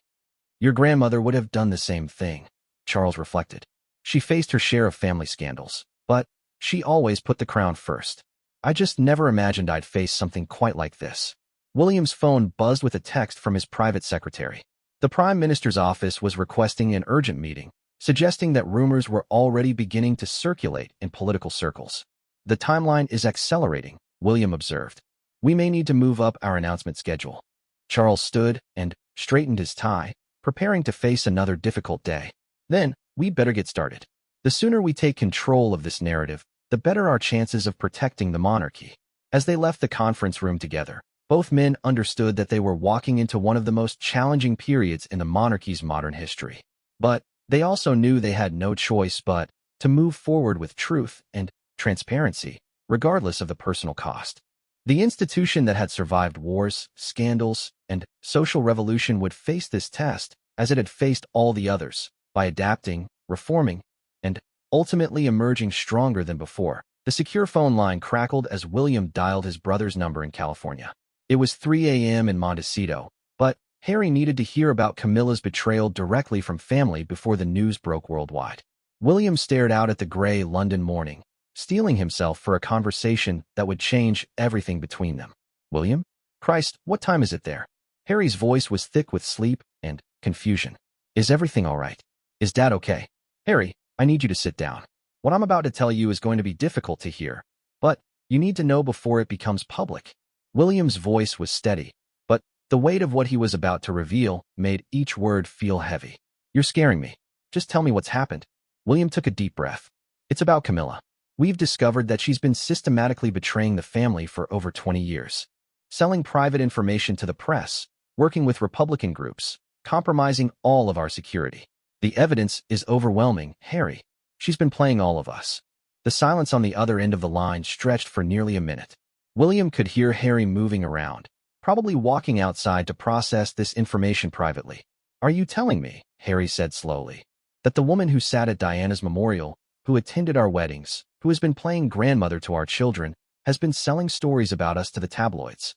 Your grandmother would have done the same thing, Charles reflected. She faced her share of family scandals, but she always put the crown first. I just never imagined I'd face something quite like this. William's phone buzzed with a text from his private secretary. The Prime Minister's office was requesting an urgent meeting, suggesting that rumors were already beginning to circulate in political circles. The timeline is accelerating, William observed. We may need to move up our announcement schedule. Charles stood and straightened his tie, preparing to face another difficult day. Then, we'd better get started. The sooner we take control of this narrative, the better our chances of protecting the monarchy. As they left the conference room together, both men understood that they were walking into one of the most challenging periods in the monarchy's modern history. But they also knew they had no choice but to move forward with truth and transparency, regardless of the personal cost. The institution that had survived wars, scandals, and social revolution would face this test, as it had faced all the others, by adapting, reforming, and ultimately emerging stronger than before. The secure phone line crackled as William dialed his brother's number in California. It was 3 a.m. in Montecito, but Harry needed to hear about Camilla's betrayal directly from family before the news broke worldwide. William stared out at the gray London morning, steeling himself for a conversation that would change everything between them. William? Christ, what time is it there? Harry's voice was thick with sleep and confusion. Is everything all right? Is Dad okay? Harry, I need you to sit down. What I'm about to tell you is going to be difficult to hear, but you need to know before it becomes public. William's voice was steady, but the weight of what he was about to reveal made each word feel heavy. You're scaring me. Just tell me what's happened. William took a deep breath. It's about Camilla. We've discovered that she's been systematically betraying the family for over 20 years. Selling private information to the press, working with Republican groups, compromising all of our security. The evidence is overwhelming, Harry. She's been playing all of us. The silence on the other end of the line stretched for nearly a minute. William could hear Harry moving around, probably walking outside to process this information privately. Are you telling me, Harry said slowly, that the woman who sat at Diana's memorial, who attended our weddings, who has been playing grandmother to our children, has been selling stories about us to the tabloids?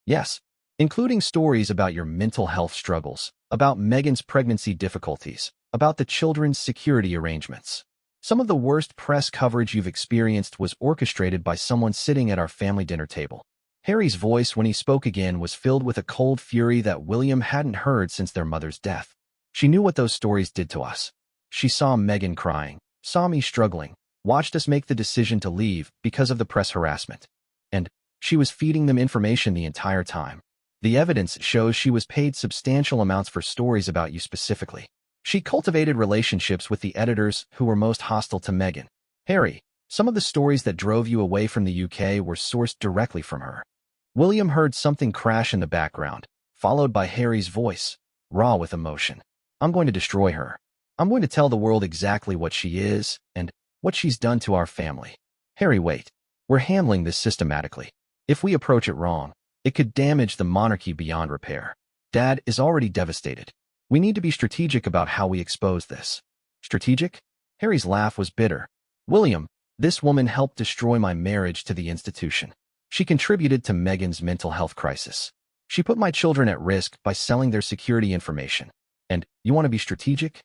Yes, including stories about your mental health struggles, about Meghan's pregnancy difficulties, about the children's security arrangements. Some of the worst press coverage you've experienced was orchestrated by someone sitting at our family dinner table. Harry's voice when he spoke again was filled with a cold fury that William hadn't heard since their mother's death. She knew what those stories did to us. She saw Meghan crying, saw me struggling, watched us make the decision to leave because of the press harassment. And she was feeding them information the entire time. The evidence shows she was paid substantial amounts for stories about you specifically. She cultivated relationships with the editors who were most hostile to Meghan. Harry, some of the stories that drove you away from the UK were sourced directly from her. William heard something crash in the background, followed by Harry's voice, raw with emotion. I'm going to destroy her. I'm going to tell the world exactly what she is and what she's done to our family. Harry, wait. We're handling this systematically. If we approach it wrong, it could damage the monarchy beyond repair. Dad is already devastated. We need to be strategic about how we expose this. Strategic? Harry's laugh was bitter. William, this woman helped destroy my marriage to the institution. She contributed to Meghan's mental health crisis. She put my children at risk by selling their security information. And you want to be strategic?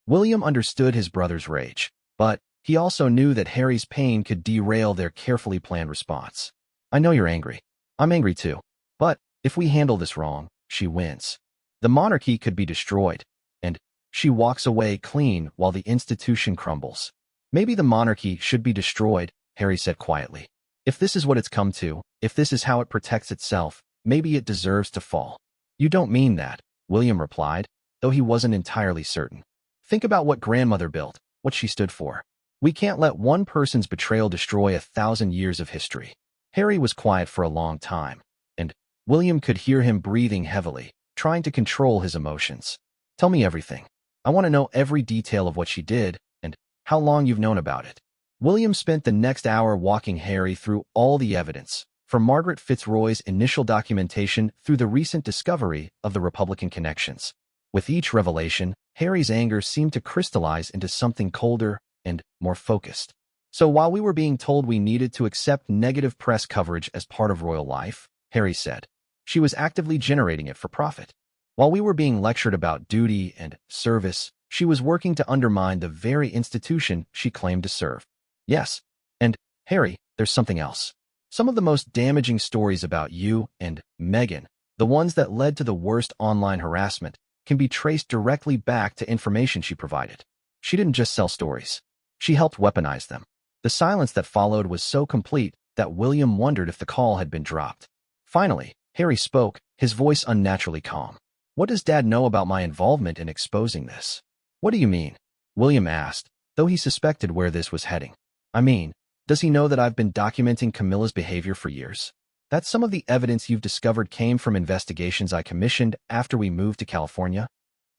William understood his brother's rage, but he also knew that Harry's pain could derail their carefully planned response. I know you're angry. I'm angry too. But if we handle this wrong, she wins. The monarchy could be destroyed, and she walks away clean while the institution crumbles. Maybe the monarchy should be destroyed, Harry said quietly. If this is what it's come to, if this is how it protects itself, maybe it deserves to fall. You don't mean that, William replied, though he wasn't entirely certain. Think about what grandmother built, what she stood for. We can't let one person's betrayal destroy 1,000 years of history. Harry was quiet for a long time, and William could hear him breathing heavily, trying to control his emotions. Tell me everything. I want to know every detail of what she did and how long you've known about it. William spent the next hour walking Harry through all the evidence, from Margaret Fitzroy's initial documentation through the recent discovery of the Republican connections. With each revelation, Harry's anger seemed to crystallize into something colder and more focused. So while we were being told we needed to accept negative press coverage as part of royal life, Harry said, she was actively generating it for profit. While we were being lectured about duty and service, she was working to undermine the very institution she claimed to serve. Yes, and, Harry, there's something else. Some of the most damaging stories about you and Meghan, the ones that led to the worst online harassment, can be traced directly back to information she provided. She didn't just sell stories. She helped weaponize them. The silence that followed was so complete that William wondered if the call had been dropped. Finally, Harry spoke, his voice unnaturally calm. What does Dad know about my involvement in exposing this? What do you mean? William asked, though he suspected where this was heading. I mean, does he know that I've been documenting Camilla's behavior for years? That some of the evidence you've discovered came from investigations I commissioned after we moved to California?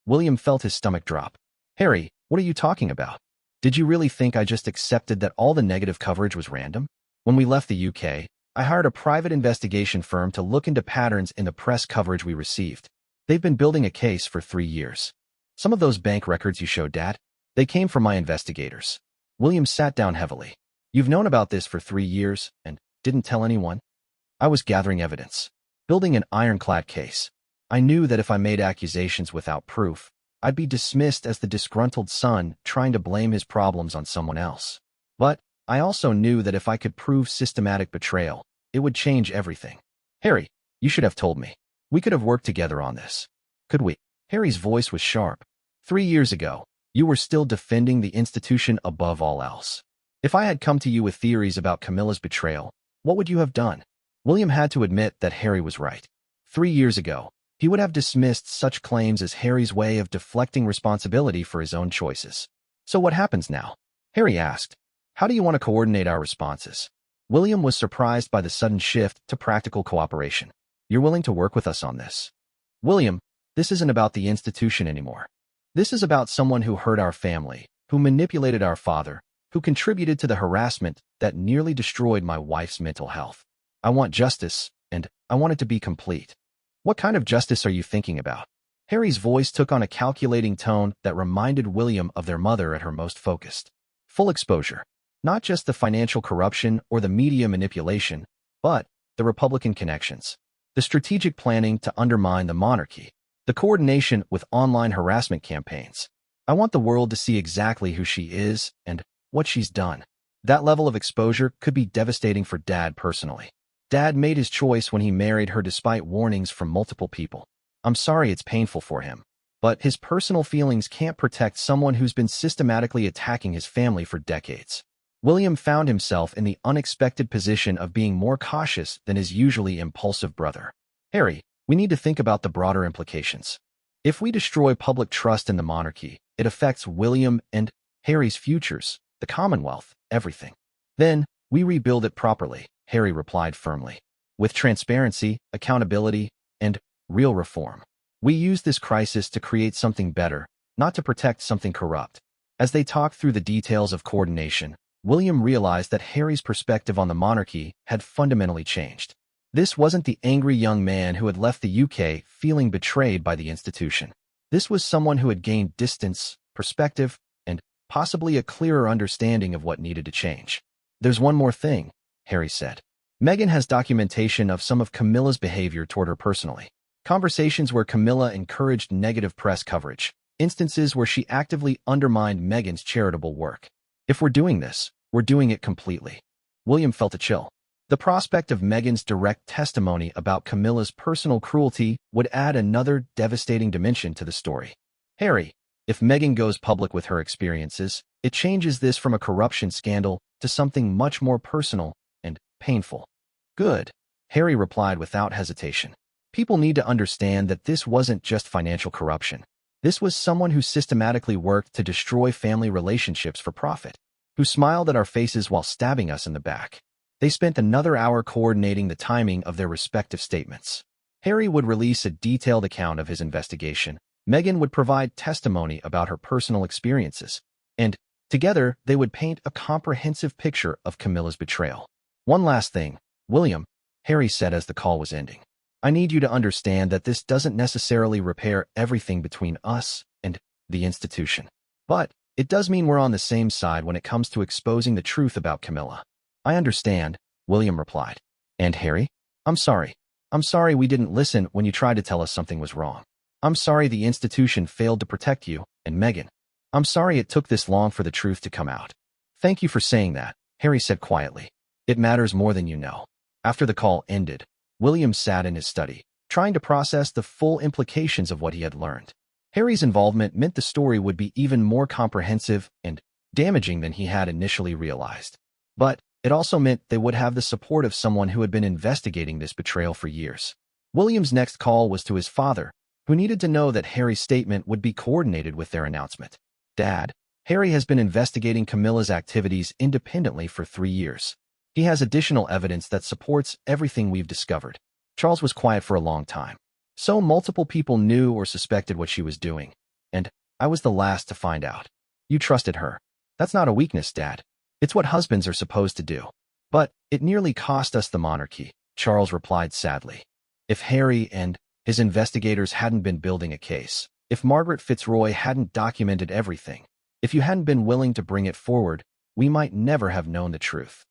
William felt his stomach drop. Harry, what are you talking about? Did you really think I just accepted that all the negative coverage was random? When we left the UK, I hired a private investigation firm to look into patterns in the press coverage we received. They've been building a case for 3 years. Some of those bank records you showed, Dad, they came from my investigators. William sat down heavily. You've known about this for 3 years and didn't tell anyone? I was gathering evidence, building an ironclad case. I knew that if I made accusations without proof, I'd be dismissed as the disgruntled son trying to blame his problems on someone else. But I also knew that if I could prove systematic betrayal, it would change everything. Harry, you should have told me. We could have worked together on this. Could we? Harry's voice was sharp. 3 years ago, you were still defending the institution above all else. If I had come to you with theories about Camilla's betrayal, what would you have done? William had to admit that Harry was right. 3 years ago, he would have dismissed such claims as Harry's way of deflecting responsibility for his own choices. So what happens now? Harry asked. How do you want to coordinate our responses? William was surprised by the sudden shift to practical cooperation. You're willing to work with us on this? William, this isn't about the institution anymore. This is about someone who hurt our family, who manipulated our father, who contributed to the harassment that nearly destroyed my wife's mental health. I want justice, and I want it to be complete. What kind of justice are you thinking about? Harry's voice took on a calculating tone that reminded William of their mother at her most focused. Full exposure. Not just the financial corruption or the media manipulation, but the Republican connections. The strategic planning to undermine the monarchy. The coordination with online harassment campaigns. I want the world to see exactly who she is and what she's done. That level of exposure could be devastating for Dad personally. Dad made his choice when he married her despite warnings from multiple people. I'm sorry it's painful for him, but his personal feelings can't protect someone who's been systematically attacking his family for decades. William found himself in the unexpected position of being more cautious than his usually impulsive brother. Harry, we need to think about the broader implications. If we destroy public trust in the monarchy, it affects William and Harry's futures, the Commonwealth, everything. Then, we rebuild it properly, Harry replied firmly. With transparency, accountability, and real reform. We use this crisis to create something better, not to protect something corrupt. As they talked through the details of coordination, William realized that Harry's perspective on the monarchy had fundamentally changed. This wasn't the angry young man who had left the UK feeling betrayed by the institution. This was someone who had gained distance, perspective, and possibly a clearer understanding of what needed to change. There's one more thing, Harry said. Meghan has documentation of some of Camilla's behavior toward her personally. Conversations where Camilla encouraged negative press coverage. Instances where she actively undermined Meghan's charitable work. If we're doing this, we're doing it completely. William felt a chill. The prospect of Meghan's direct testimony about Camilla's personal cruelty would add another devastating dimension to the story. Harry, if Meghan goes public with her experiences, it changes this from a corruption scandal to something much more personal and painful. Good, Harry replied without hesitation. People need to understand that this wasn't just financial corruption. This was someone who systematically worked to destroy family relationships for profit, who smiled at our faces while stabbing us in the back. They spent another hour coordinating the timing of their respective statements. Harry would release a detailed account of his investigation. Meghan would provide testimony about her personal experiences, and together they would paint a comprehensive picture of Camilla's betrayal. One last thing, William, Harry said as the call was ending. I need you to understand that this doesn't necessarily repair everything between us and the institution. But it does mean we're on the same side when it comes to exposing the truth about Camilla. I understand, William replied. And Harry? I'm sorry. I'm sorry we didn't listen when you tried to tell us something was wrong. I'm sorry the institution failed to protect you and Meghan. I'm sorry it took this long for the truth to come out. Thank you for saying that, Harry said quietly. It matters more than you know. After the call ended, William sat in his study, trying to process the full implications of what he had learned. Harry's involvement meant the story would be even more comprehensive and damaging than he had initially realized. But it also meant they would have the support of someone who had been investigating this betrayal for years. William's next call was to his father, who needed to know that Harry's statement would be coordinated with their announcement. Dad, Harry has been investigating Camilla's activities independently for 3 years. He has additional evidence that supports everything we've discovered. Charles was quiet for a long time. So multiple people knew or suspected what she was doing, and I was the last to find out. You trusted her. That's not a weakness, Dad. It's what husbands are supposed to do. But it nearly cost us the monarchy, Charles replied sadly. If Harry and his investigators hadn't been building a case, if Margaret Fitzroy hadn't documented everything, if you hadn't been willing to bring it forward, we might never have known the truth.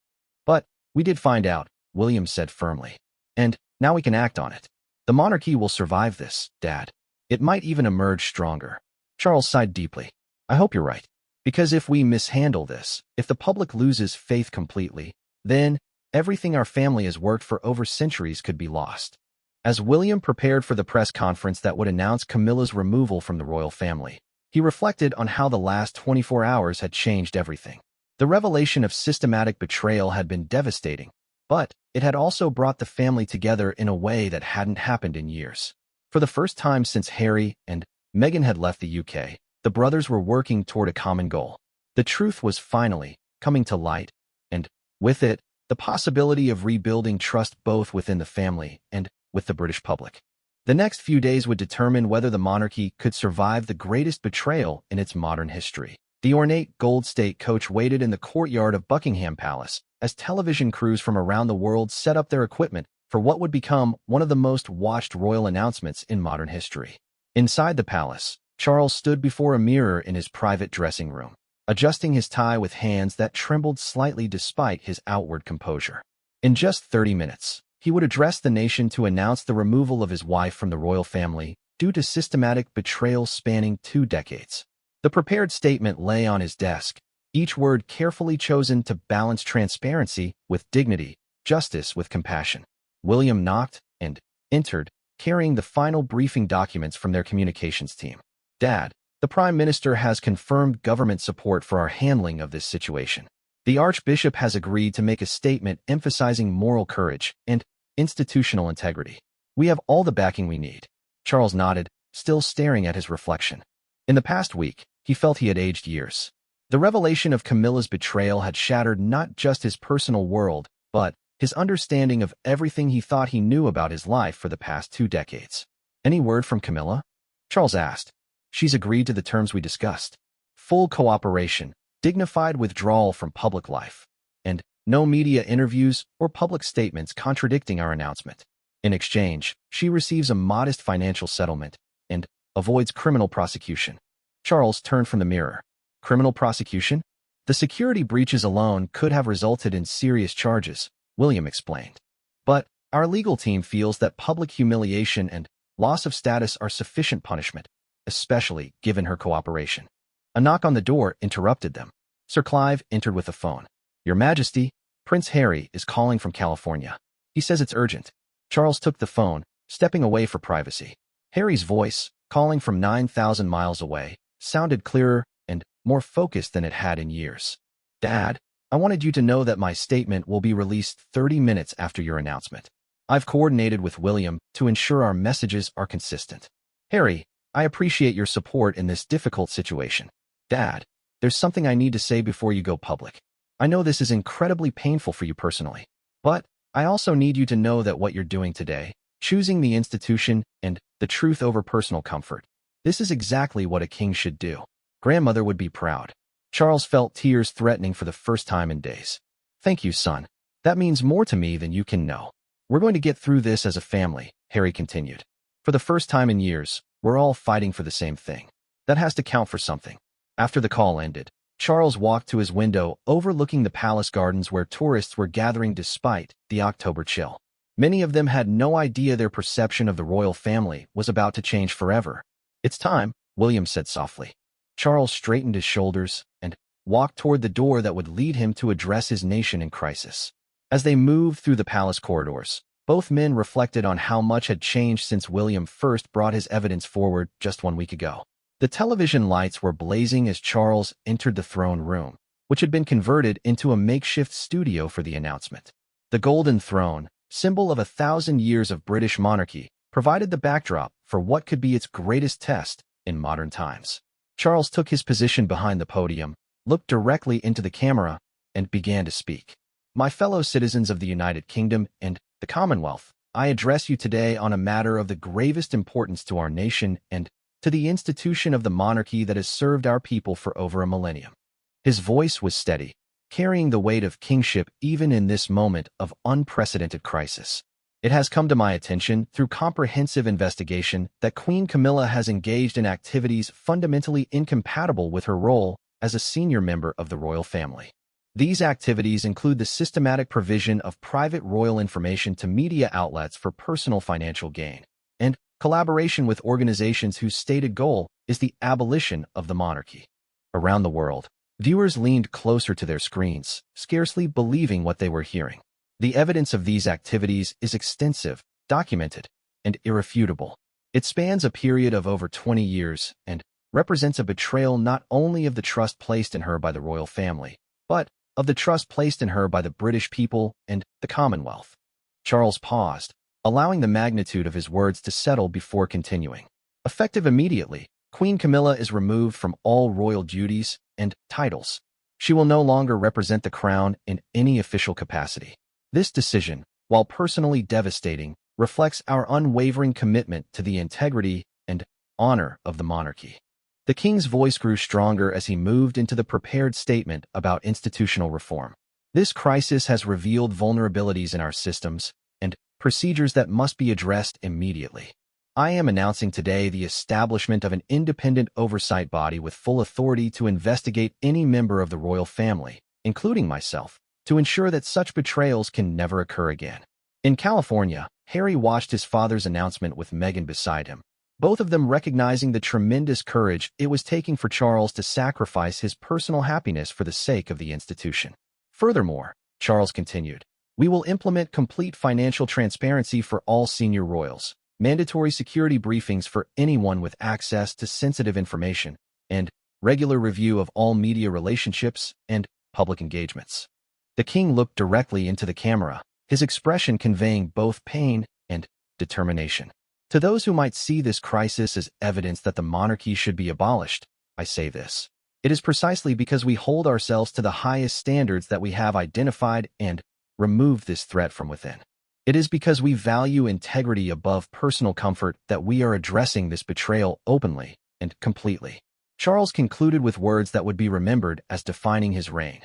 But we did find out, William said firmly. And now we can act on it. The monarchy will survive this, Dad. It might even emerge stronger. Charles sighed deeply. I hope you're right. Because if we mishandle this, if the public loses faith completely, then everything our family has worked for over centuries could be lost. As William prepared for the press conference that would announce Camilla's removal from the royal family, he reflected on how the last 24 hours had changed everything. The revelation of systematic betrayal had been devastating, but it had also brought the family together in a way that hadn't happened in years. For the first time since Harry and Meghan had left the UK, the brothers were working toward a common goal. The truth was finally coming to light, and with it, the possibility of rebuilding trust both within the family and with the British public. The next few days would determine whether the monarchy could survive the greatest betrayal in its modern history. The ornate gold state coach waited in the courtyard of Buckingham Palace as television crews from around the world set up their equipment for what would become one of the most watched royal announcements in modern history. Inside the palace, Charles stood before a mirror in his private dressing room, adjusting his tie with hands that trembled slightly despite his outward composure. In just 30 minutes, he would address the nation to announce the removal of his wife from the royal family due to systematic betrayal spanning 2 decades. The prepared statement lay on his desk, each word carefully chosen to balance transparency with dignity, justice with compassion. William knocked and entered, carrying the final briefing documents from their communications team. Dad, the Prime Minister has confirmed government support for our handling of this situation. The Archbishop has agreed to make a statement emphasizing moral courage and institutional integrity. We have all the backing we need. Charles nodded, still staring at his reflection. In the past week, he felt he had aged years. The revelation of Camilla's betrayal had shattered not just his personal world, but his understanding of everything he thought he knew about his life for the past 2 decades. Any word from Camilla? Charles asked. She's agreed to the terms we discussed. Full cooperation, dignified withdrawal from public life, and no media interviews or public statements contradicting our announcement. In exchange, she receives a modest financial settlement and avoids criminal prosecution. Charles turned from the mirror. Criminal prosecution? The security breaches alone could have resulted in serious charges, William explained. But our legal team feels that public humiliation and loss of status are sufficient punishment, especially given her cooperation. A knock on the door interrupted them. Sir Clive entered with a phone. Your Majesty, Prince Harry is calling from California. He says it's urgent. Charles took the phone, stepping away for privacy. Harry's voice, calling from 9,000 miles away, sounded clearer and more focused than it had in years. Dad, I wanted you to know that my statement will be released 30 minutes after your announcement. I've coordinated with William to ensure our messages are consistent. Harry, I appreciate your support in this difficult situation. Dad, there's something I need to say before you go public. I know this is incredibly painful for you personally, but I also need you to know that what you're doing today, choosing the institution and the truth over personal comfort, this is exactly what a king should do. Grandmother would be proud. Charles felt tears threatening for the first time in days. Thank you, son. That means more to me than you can know. We're going to get through this as a family, Harry continued. For the first time in years, we're all fighting for the same thing. That has to count for something. After the call ended, Charles walked to his window overlooking the palace gardens where tourists were gathering despite the October chill. Many of them had no idea their perception of the royal family was about to change forever. It's time, William said softly. Charles straightened his shoulders and walked toward the door that would lead him to address his nation in crisis. As they moved through the palace corridors, both men reflected on how much had changed since William first brought his evidence forward just 1 week ago. The television lights were blazing as Charles entered the throne room, which had been converted into a makeshift studio for the announcement. The golden throne, symbol of 1,000 years of British monarchy, provided the backdrop for what could be its greatest test in modern times. Charles took his position behind the podium, looked directly into the camera, and began to speak. My fellow citizens of the United Kingdom and the Commonwealth, I address you today on a matter of the gravest importance to our nation and to the institution of the monarchy that has served our people for over a millennium. His voice was steady, carrying the weight of kingship even in this moment of unprecedented crisis. It has come to my attention through comprehensive investigation that Queen Camilla has engaged in activities fundamentally incompatible with her role as a senior member of the royal family. These activities include the systematic provision of private royal information to media outlets for personal financial gain, and collaboration with organizations whose stated goal is the abolition of the monarchy. Around the world, viewers leaned closer to their screens, scarcely believing what they were hearing. The evidence of these activities is extensive, documented, and irrefutable. It spans a period of over 20 years and represents a betrayal not only of the trust placed in her by the royal family, but of the trust placed in her by the British people and the Commonwealth. Charles paused, allowing the magnitude of his words to settle before continuing. Effective immediately, Queen Camilla is removed from all royal duties and titles. She will no longer represent the crown in any official capacity. This decision, while personally devastating, reflects our unwavering commitment to the integrity and honor of the monarchy. The king's voice grew stronger as he moved into the prepared statement about institutional reform. This crisis has revealed vulnerabilities in our systems and procedures that must be addressed immediately. I am announcing today the establishment of an independent oversight body with full authority to investigate any member of the royal family, including myself, to ensure that such betrayals can never occur again. In California, Harry watched his father's announcement with Meghan beside him, both of them recognizing the tremendous courage it was taking for Charles to sacrifice his personal happiness for the sake of the institution. Furthermore, Charles continued, We will implement complete financial transparency for all senior royals, mandatory security briefings for anyone with access to sensitive information, and regular review of all media relationships and public engagements. The king looked directly into the camera, his expression conveying both pain and determination. To those who might see this crisis as evidence that the monarchy should be abolished, I say this. It is precisely because we hold ourselves to the highest standards that we have identified and removed this threat from within. It is because we value integrity above personal comfort that we are addressing this betrayal openly and completely. Charles concluded with words that would be remembered as defining his reign.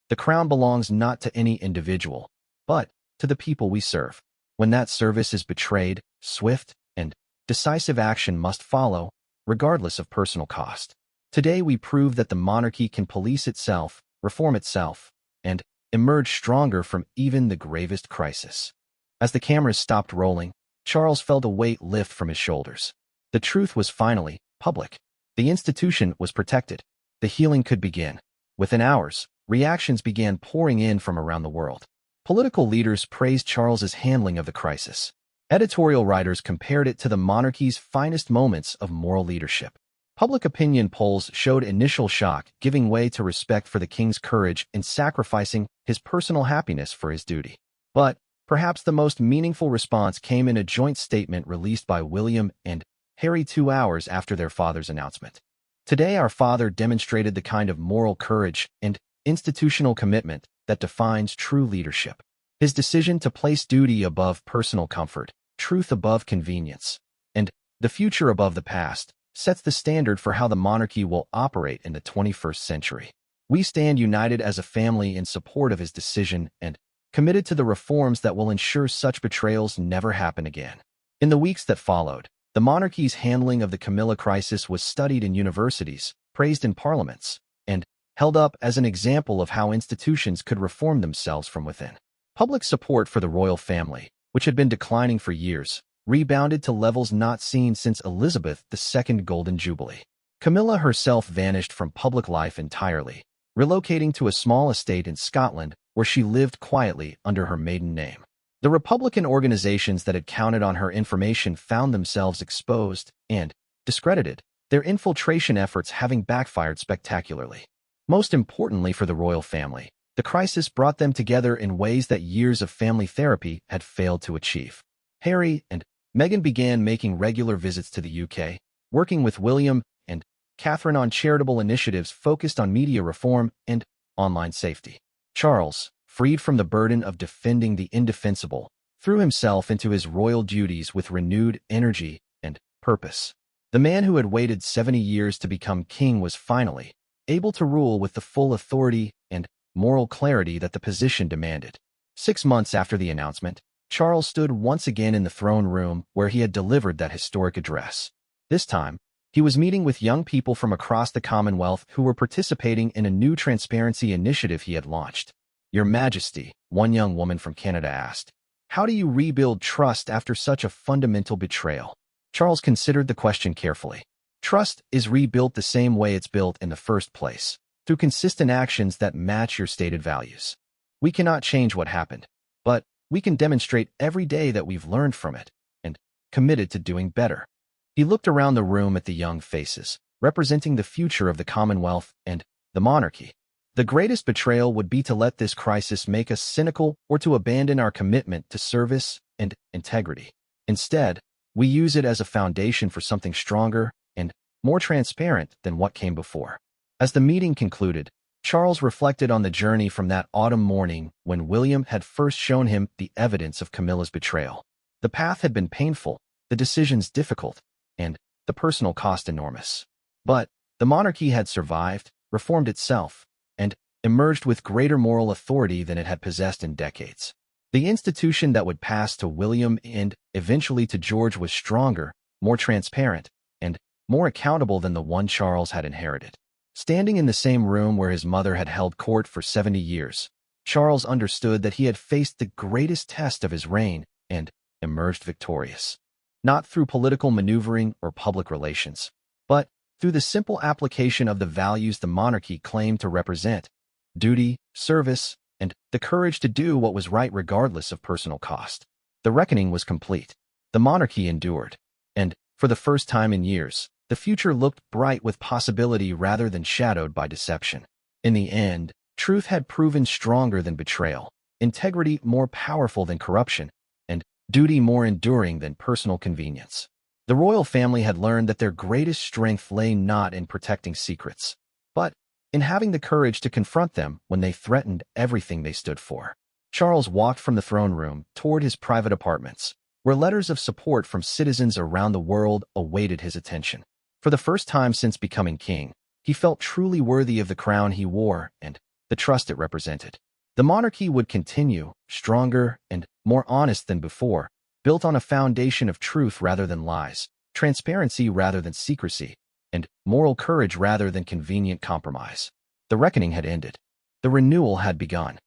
The crown belongs not to any individual, but to the people we serve. When that service is betrayed, swift and decisive action must follow, regardless of personal cost. Today we prove that the monarchy can police itself, reform itself, and emerge stronger from even the gravest crisis. As the cameras stopped rolling, Charles felt a weight lift from his shoulders. The truth was finally public. The institution was protected. The healing could begin. Within hours, reactions began pouring in from around the world. Political leaders praised Charles's handling of the crisis. Editorial writers compared it to the monarchy's finest moments of moral leadership. Public opinion polls showed initial shock giving way to respect for the king's courage in sacrificing his personal happiness for his duty. But perhaps the most meaningful response came in a joint statement released by William and Harry 2 hours after their father's announcement. Today our father demonstrated the kind of moral courage and institutional commitment that defines true leadership. His decision to place duty above personal comfort, truth above convenience, and the future above the past sets the standard for how the monarchy will operate in the 21st century. We stand united as a family in support of his decision and committed to the reforms that will ensure such betrayals never happen again. In the weeks that followed, the monarchy's handling of the Camilla crisis was studied in universities, praised in parliaments, and held up as an example of how institutions could reform themselves from within. Public support for the royal family, which had been declining for years, rebounded to levels not seen since Elizabeth II's Golden Jubilee. Camilla herself vanished from public life entirely, relocating to a small estate in Scotland where she lived quietly under her maiden name. The Republican organizations that had counted on her information found themselves exposed and discredited, their infiltration efforts having backfired spectacularly. Most importantly for the royal family, the crisis brought them together in ways that years of family therapy had failed to achieve. Harry and Meghan began making regular visits to the UK, working with William and Catherine on charitable initiatives focused on media reform and online safety. Charles, freed from the burden of defending the indefensible, threw himself into his royal duties with renewed energy and purpose. The man who had waited 70 years to become king was finally able to rule with the full authority and moral clarity that the position demanded. 6 months after the announcement, Charles stood once again in the throne room where he had delivered that historic address. This time, he was meeting with young people from across the Commonwealth who were participating in a new transparency initiative he had launched. "Your Majesty," one young woman from Canada asked, "how do you rebuild trust after such a fundamental betrayal?" Charles considered the question carefully. Trust is rebuilt the same way it's built in the first place, through consistent actions that match your stated values. We cannot change what happened, but we can demonstrate every day that we've learned from it and committed to doing better. He looked around the room at the young faces, representing the future of the Commonwealth and the monarchy. The greatest betrayal would be to let this crisis make us cynical or to abandon our commitment to service and integrity. Instead, we use it as a foundation for something stronger and more transparent than what came before. As the meeting concluded, Charles reflected on the journey from that autumn morning when William had first shown him the evidence of Camilla's betrayal. The path had been painful, the decisions difficult, and the personal cost enormous. But the monarchy had survived, reformed itself, and emerged with greater moral authority than it had possessed in decades. The institution that would pass to William and eventually to George was stronger, more transparent, and more accountable than the one Charles had inherited. Standing in the same room where his mother had held court for 70 years, Charles understood that he had faced the greatest test of his reign and emerged victorious. Not through political maneuvering or public relations, but through the simple application of the values the monarchy claimed to represent: duty, service, and the courage to do what was right regardless of personal cost. The reckoning was complete. The monarchy endured, and, for the first time in years, the future looked bright with possibility rather than shadowed by deception. In the end, truth had proven stronger than betrayal, integrity more powerful than corruption, and duty more enduring than personal convenience. The royal family had learned that their greatest strength lay not in protecting secrets, but in having the courage to confront them when they threatened everything they stood for. Charles walked from the throne room toward his private apartments, where letters of support from citizens around the world awaited his attention. For the first time since becoming king, he felt truly worthy of the crown he wore and the trust it represented. The monarchy would continue, stronger and more honest than before, built on a foundation of truth rather than lies, transparency rather than secrecy, and moral courage rather than convenient compromise. The reckoning had ended. The renewal had begun.